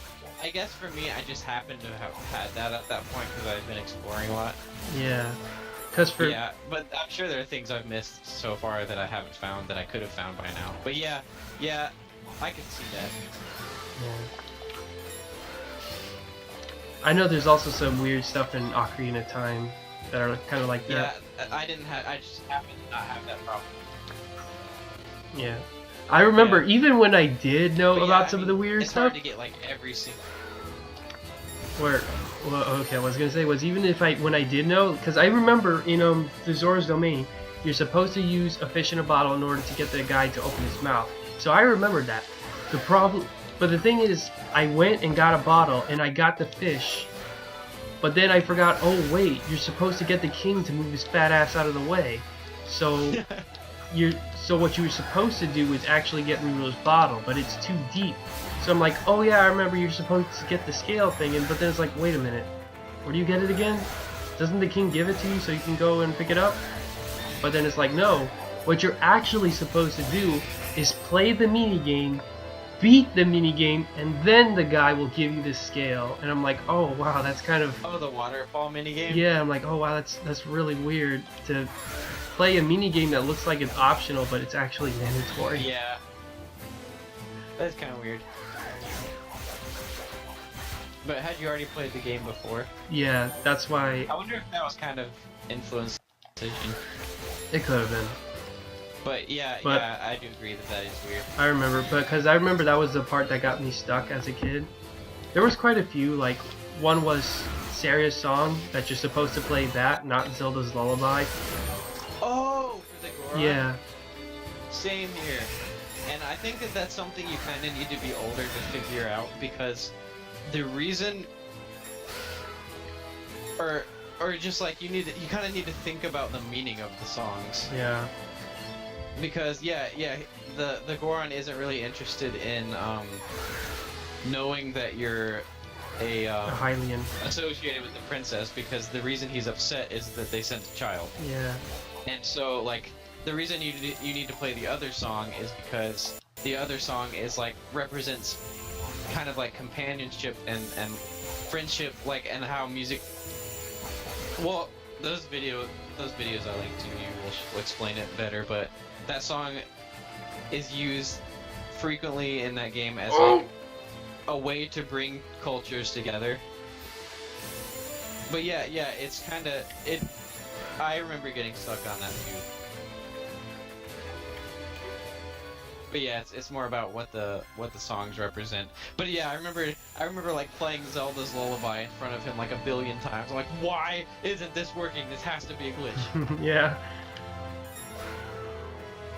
guess for me, I just happened to have had that at that point because I've been exploring a lot. Yeah, because for yeah, but I'm sure there are things I've missed so far that I haven't found that I could have found by now. But yeah, I can see that. Yeah. I know there's also some weird stuff in Ocarina of Time that are kind of like that. Yeah, I just happened to not have that problem. Yeah. I remember even when I did know about some of the weird it's stuff. It's hard to get like every single. Well, okay, I was gonna say was even if when I did know, because I remember in the Zora's Domain, you're supposed to use a fish in a bottle in order to get the guy to open his mouth. So I remembered that. But the thing is, I went and got a bottle and I got the fish, but then I forgot. Oh wait, you're supposed to get the king to move his fat ass out of the way. So So what you were supposed to do is actually get Riru's bottle, but it's too deep. So I'm like, oh yeah, I remember you're supposed to get the scale thing, but then it's like, wait a minute, where do you get it again? Doesn't the king give it to you so you can go and pick it up? But then it's like, no, what you're actually supposed to do is play the minigame, beat the minigame, and then the guy will give you the scale. And I'm like, oh wow, that's kind of... Oh, the waterfall minigame? Yeah, I'm like, oh wow, that's really weird to play a minigame that looks like it's optional, but it's actually mandatory. Yeah. That's kind of weird. But had you already played the game before? Yeah, that's why... I wonder if that was kind of influenced the decision. It could have been. But yeah, I do agree that is weird. I remember, because I remember that was the part that got me stuck as a kid. There was quite a few, like, one was Saria's song, that you're supposed to play that, not Zelda's Lullaby. Oh, for the Goron? Yeah. Same here. And I think that that's something you kind of need to be older to figure out, because the reason... Or just like, you kind of need to think about the meaning of the songs. Yeah. Because the Goron isn't really interested in knowing that you're a Hylian associated with the princess, because the reason he's upset is that they sent a child. Yeah. And so like the reason you need to play the other song is because the other song is like represents kind of like companionship and friendship, like, and how music. Well, those videos I linked to you will explain it better, but that song is used frequently in that game as like a way to bring cultures together. But yeah, it's kind of it. I remember getting stuck on that too. But yeah, it's more about what the songs represent. But yeah, I remember like playing Zelda's Lullaby in front of him like a billion times. I'm like, why isn't this working? This has to be a glitch. Yeah.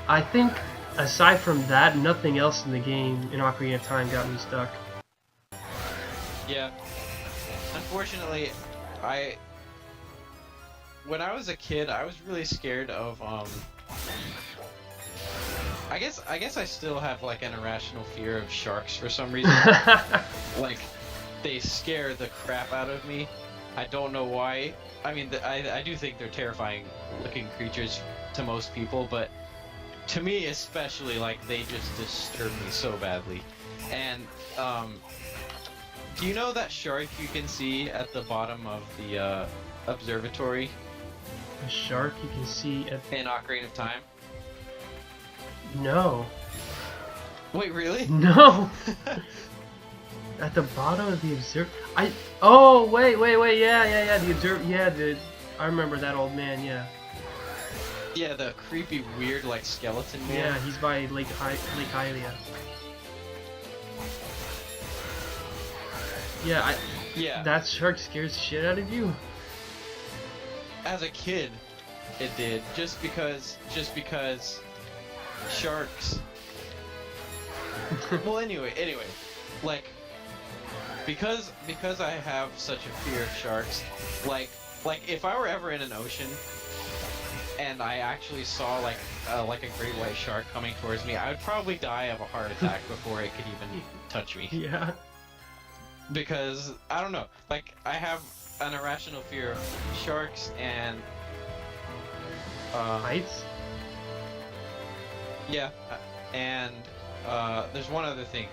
I think aside from that, nothing else in the game in Ocarina of Time got me stuck. Yeah. Unfortunately, when I was a kid, I was really scared of I guess I still have like an irrational fear of sharks for some reason. Like, they scare the crap out of me. I don't know why. I mean, I do think they're terrifying looking creatures to most people, but to me especially, like, they just disturb me so badly. And do you know that shark you can see at the bottom of the observatory? A shark you can see at... In Ocarina of Time? No. Wait, really? No! At the bottom of the Oh, wait, yeah, I remember that old man, yeah. Yeah, the creepy, weird, like, skeleton man. Yeah, he's by Lake Hylia. Yeah, Yeah. That shark scares the shit out of you? As a kid, it did. Just because sharks. Well, anyway, like, because I have such a fear of sharks, like if I were ever in an ocean and I actually saw like a great white shark coming towards me, I would probably die of a heart attack before it could even touch me. Yeah. Because I don't know, like, I have an irrational fear of sharks and Heights? Yeah, and there's one other thing.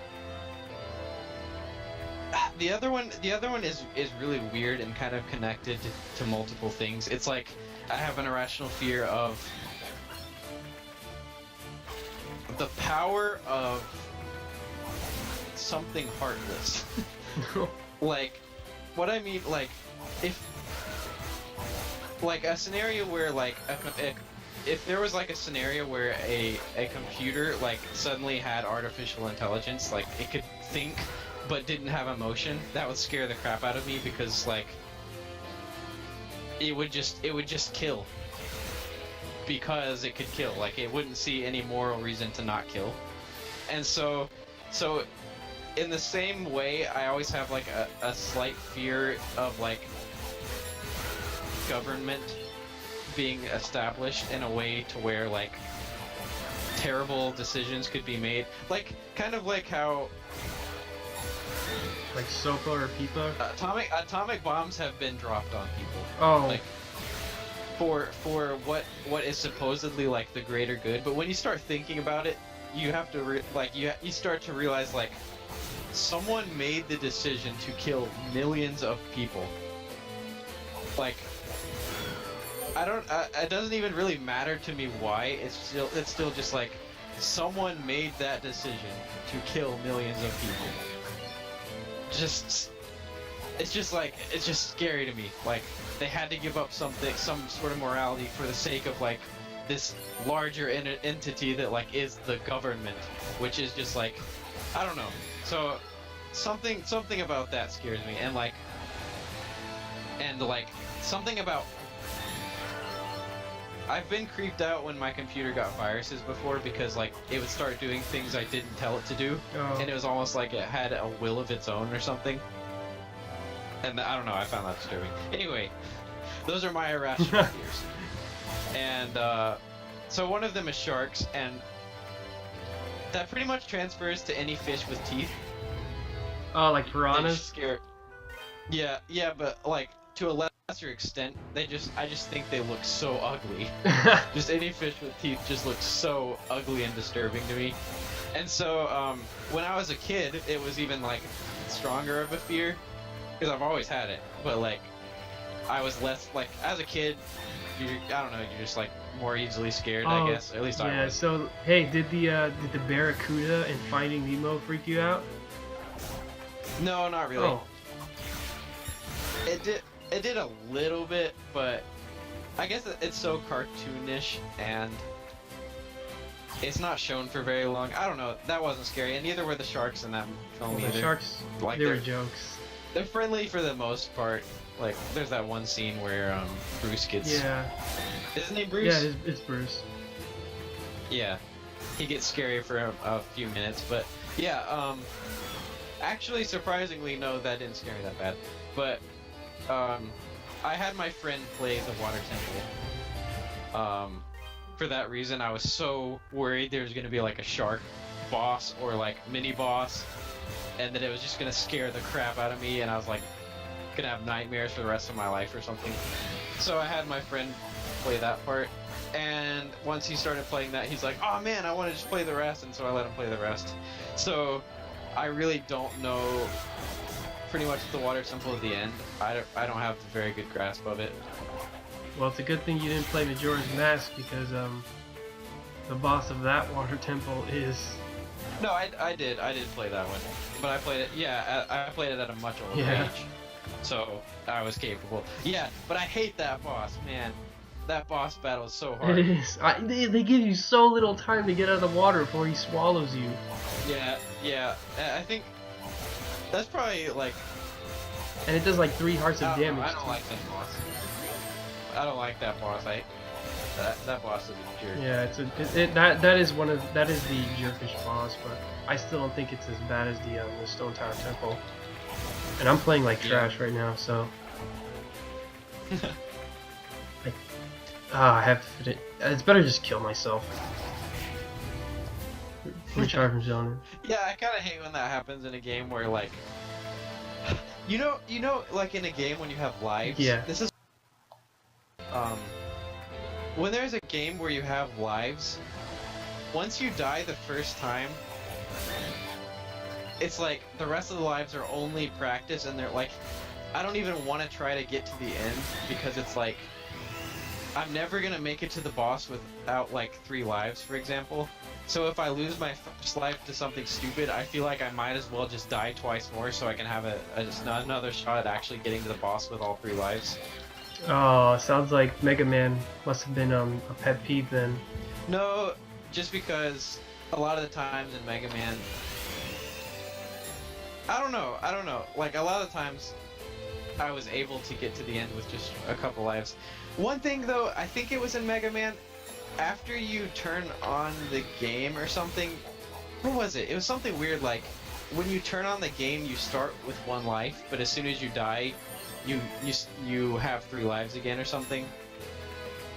The other one is really weird and kind of connected to multiple things. It's like I have an irrational fear of the power of something heartless. Like, what I mean, like, like a scenario where like if there was like a scenario where a computer like suddenly had artificial intelligence, like it could think but didn't have emotion, that would scare the crap out of me, because like it would just kill because it could kill. Like, it wouldn't see any moral reason to not kill. And so in the same way, I always have like a slight fear of like government being established in a way to where like terrible decisions could be made, like kind of like how Like Sopa or Pipa? atomic bombs have been dropped on people. Oh. Like for what is supposedly like the greater good, but when you start thinking about it, you have to you start to realize like someone made the decision to kill millions of people. Like, it doesn't even really matter to me why. It's still just like someone made that decision to kill millions of people. It's just scary to me. Like, they had to give up some sort of morality for the sake of like this larger entity that like is the government, which is just like, I don't know. So something about that scares me, and like something about, I've been creeped out when my computer got viruses before, because like it would start doing things I didn't tell it to do, and it was almost like it had a will of its own or something. And I don't know, I found that disturbing. Anyway, those are my irrational fears. And so one of them is sharks, and that pretty much transfers to any fish with teeth. Oh, like piranhas? Yeah, but like to a lesser extent, I just think they look so ugly. Just any fish with teeth just looks so ugly and disturbing to me. And so when I was a kid, it was even like stronger of a fear, because I've always had it, but like I was less, like, as a kid, I don't know, you're just like more easily scared, I guess. At least I was. So hey, did the Barracuda in Finding Nemo freak you out? No, not really. Oh. It did a little bit, but I guess it's so cartoonish, and it's not shown for very long. I don't know. That wasn't scary, and neither were the sharks in that film Well, either. the sharks, Like, they were they're- jokes. They're friendly for the most part. Like, there's that one scene where Bruce gets. Yeah. Is his name Bruce? Yeah, it's Bruce. Yeah. He gets scary for a few minutes, but yeah. Actually, surprisingly, no, that didn't scare me that bad. But I had my friend play the Water Temple. For that reason, I was so worried there was gonna be like a shark boss or like mini boss, and that it was just gonna scare the crap out of me, and I was like gonna have nightmares for the rest of my life or something. So I had my friend play that part, and once he started playing that, he's like, "Oh man, I want to just play the rest," and so I let him play the rest. So I really don't know pretty much the Water Temple at the end. I don't have a very good grasp of it. Well, it's a good thing you didn't play Majora's Mask because the boss of that water temple is. No, I did play that one, but I played it. Yeah, I played it at a much older Yeah. age, so I was capable. Yeah, but I hate that boss, man. That boss battle is so It hard. is. They give you so little time to get out of the water before he swallows you. Yeah. I think that's probably like. And it does like 3 hearts of I don't know, damage. I don't like that boss. I don't like that boss. That boss is a jerk. Yeah, that is the jerkish boss, but I still don't think it's as bad as the Stone Tower Temple. And I'm playing like trash right now, so I have to. It's better just kill myself. Recharge from Zelda. Yeah, I kind of hate when that happens in a game where like, you know, like in a game when you have lives. Yeah. This is when there's a game where you have lives, once you die the first time, it's like the rest of the lives are only practice, and they're like, I don't even want to try to get to the end because it's like, I'm never gonna make it to the boss without like 3 lives, for example. So if I lose my first life to something stupid, I feel like I might as well just die twice more so I can have just another shot at actually getting to the boss with all 3 lives. Oh, sounds like Mega Man must have been a pet peeve then. No, just because a lot of the times in Mega Man, I don't know. Like a lot of the times, I was able to get to the end with just a couple lives. One thing though, I think it was in Mega Man, after you turn on the game or something, what was it? It was something weird like, when you turn on the game, you start with 1 life, but as soon as you die, you have 3 lives again or something.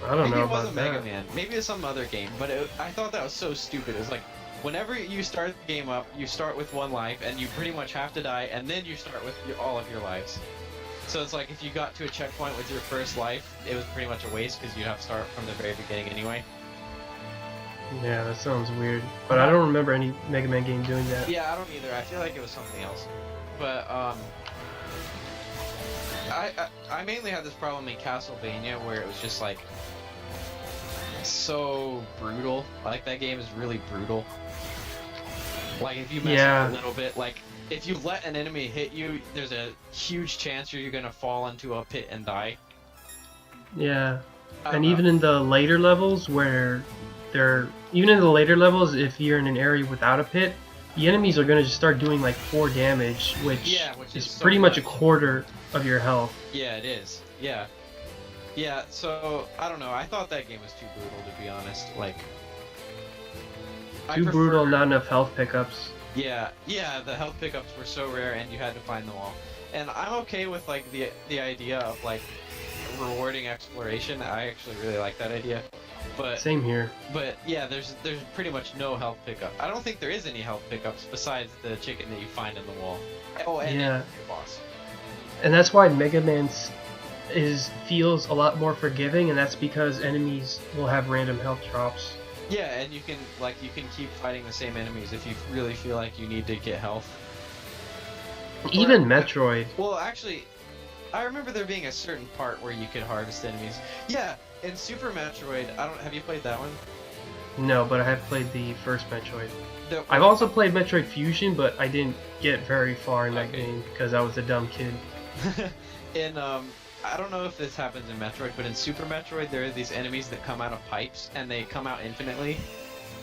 I don't Maybe know it about wasn't Mega that. Man. Maybe it's some other game, but I thought that was so stupid. It was like, whenever you start the game up, you start with 1 life, and you pretty much have to die, and then you start with all of your lives. So it's like if you got to a checkpoint with your first life, it was pretty much a waste because you have to start from the very beginning anyway. Yeah, that sounds weird. But I don't remember any Mega Man game doing that. Yeah, I don't either. I feel like it was something else. But I mainly had this problem in Castlevania where it was just like so brutal. Like that game is really brutal. Like if you mess up a little bit, like if you let an enemy hit you, there's a huge chance you're gonna fall into a pit and die. Yeah. I And don't even know. in the later levels if you're in an area without a pit, the enemies are gonna just start doing like 4 damage, which is so pretty much a much. quarter of your health. Yeah, it is. Yeah. Yeah, so I don't know. I thought that game was too brutal to be honest. Like I Too brutal, prefer- not enough health pickups. Yeah, the health pickups were so rare and you had to find them all. And I'm okay with like the idea of like rewarding exploration. I actually really like that idea. But Same here. But yeah, there's pretty much no health pickup. I don't think there is any health pickups besides the chicken that you find in the wall. Oh, and Yeah. your boss. And that's why Mega Man feels a lot more forgiving, and that's because enemies will have random health drops. Yeah, and you can keep fighting the same enemies if you really feel like you need to get health. Even Metroid. Well, actually, I remember there being a certain part where you could harvest enemies. Yeah, in Super Metroid, have you played that one? No, but I have played the first Metroid. The- I've also played Metroid Fusion, but I didn't get very far in that Okay. game because I was a dumb kid. in I don't know if this happens in Metroid, but in Super Metroid there are these enemies that come out of pipes and they come out infinitely.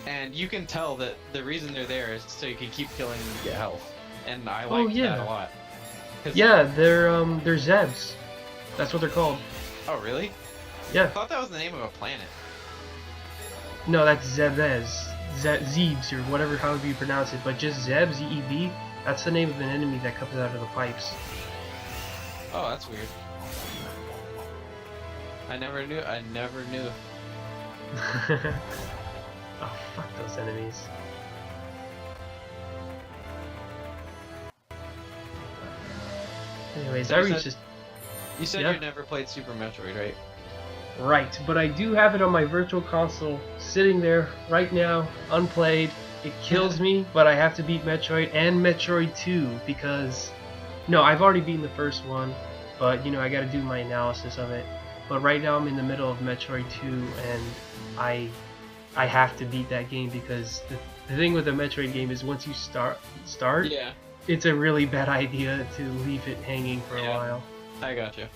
And you can tell that the reason they're there is so you can keep killing them to get health. And I Oh, like yeah. that a lot. 'Cause- Yeah, they're Zebs. That's what they're called. Oh, really? I Yeah. thought that was the name of a planet. No, that's Zebes. Zebes, or whatever, however you pronounce it. But just Zeb, Z-E-B, that's the name of an enemy that comes out of the pipes. Oh, that's weird. I never knew. Oh, fuck those enemies. Anyways, So I you reached said- this. You said Yeah. you never played Super Metroid, right? Right, but I do have it on my virtual console, sitting there right now, unplayed. It kills me, but I have to beat Metroid and Metroid 2 because... No, I've already beaten the first one, but, you know, I gotta do my analysis of it. But right now I'm in the middle of Metroid 2, and I have to beat that game because the thing with a Metroid game is once you start, Yeah. it's a really bad idea to leave it hanging for a Yeah. while. I gotcha.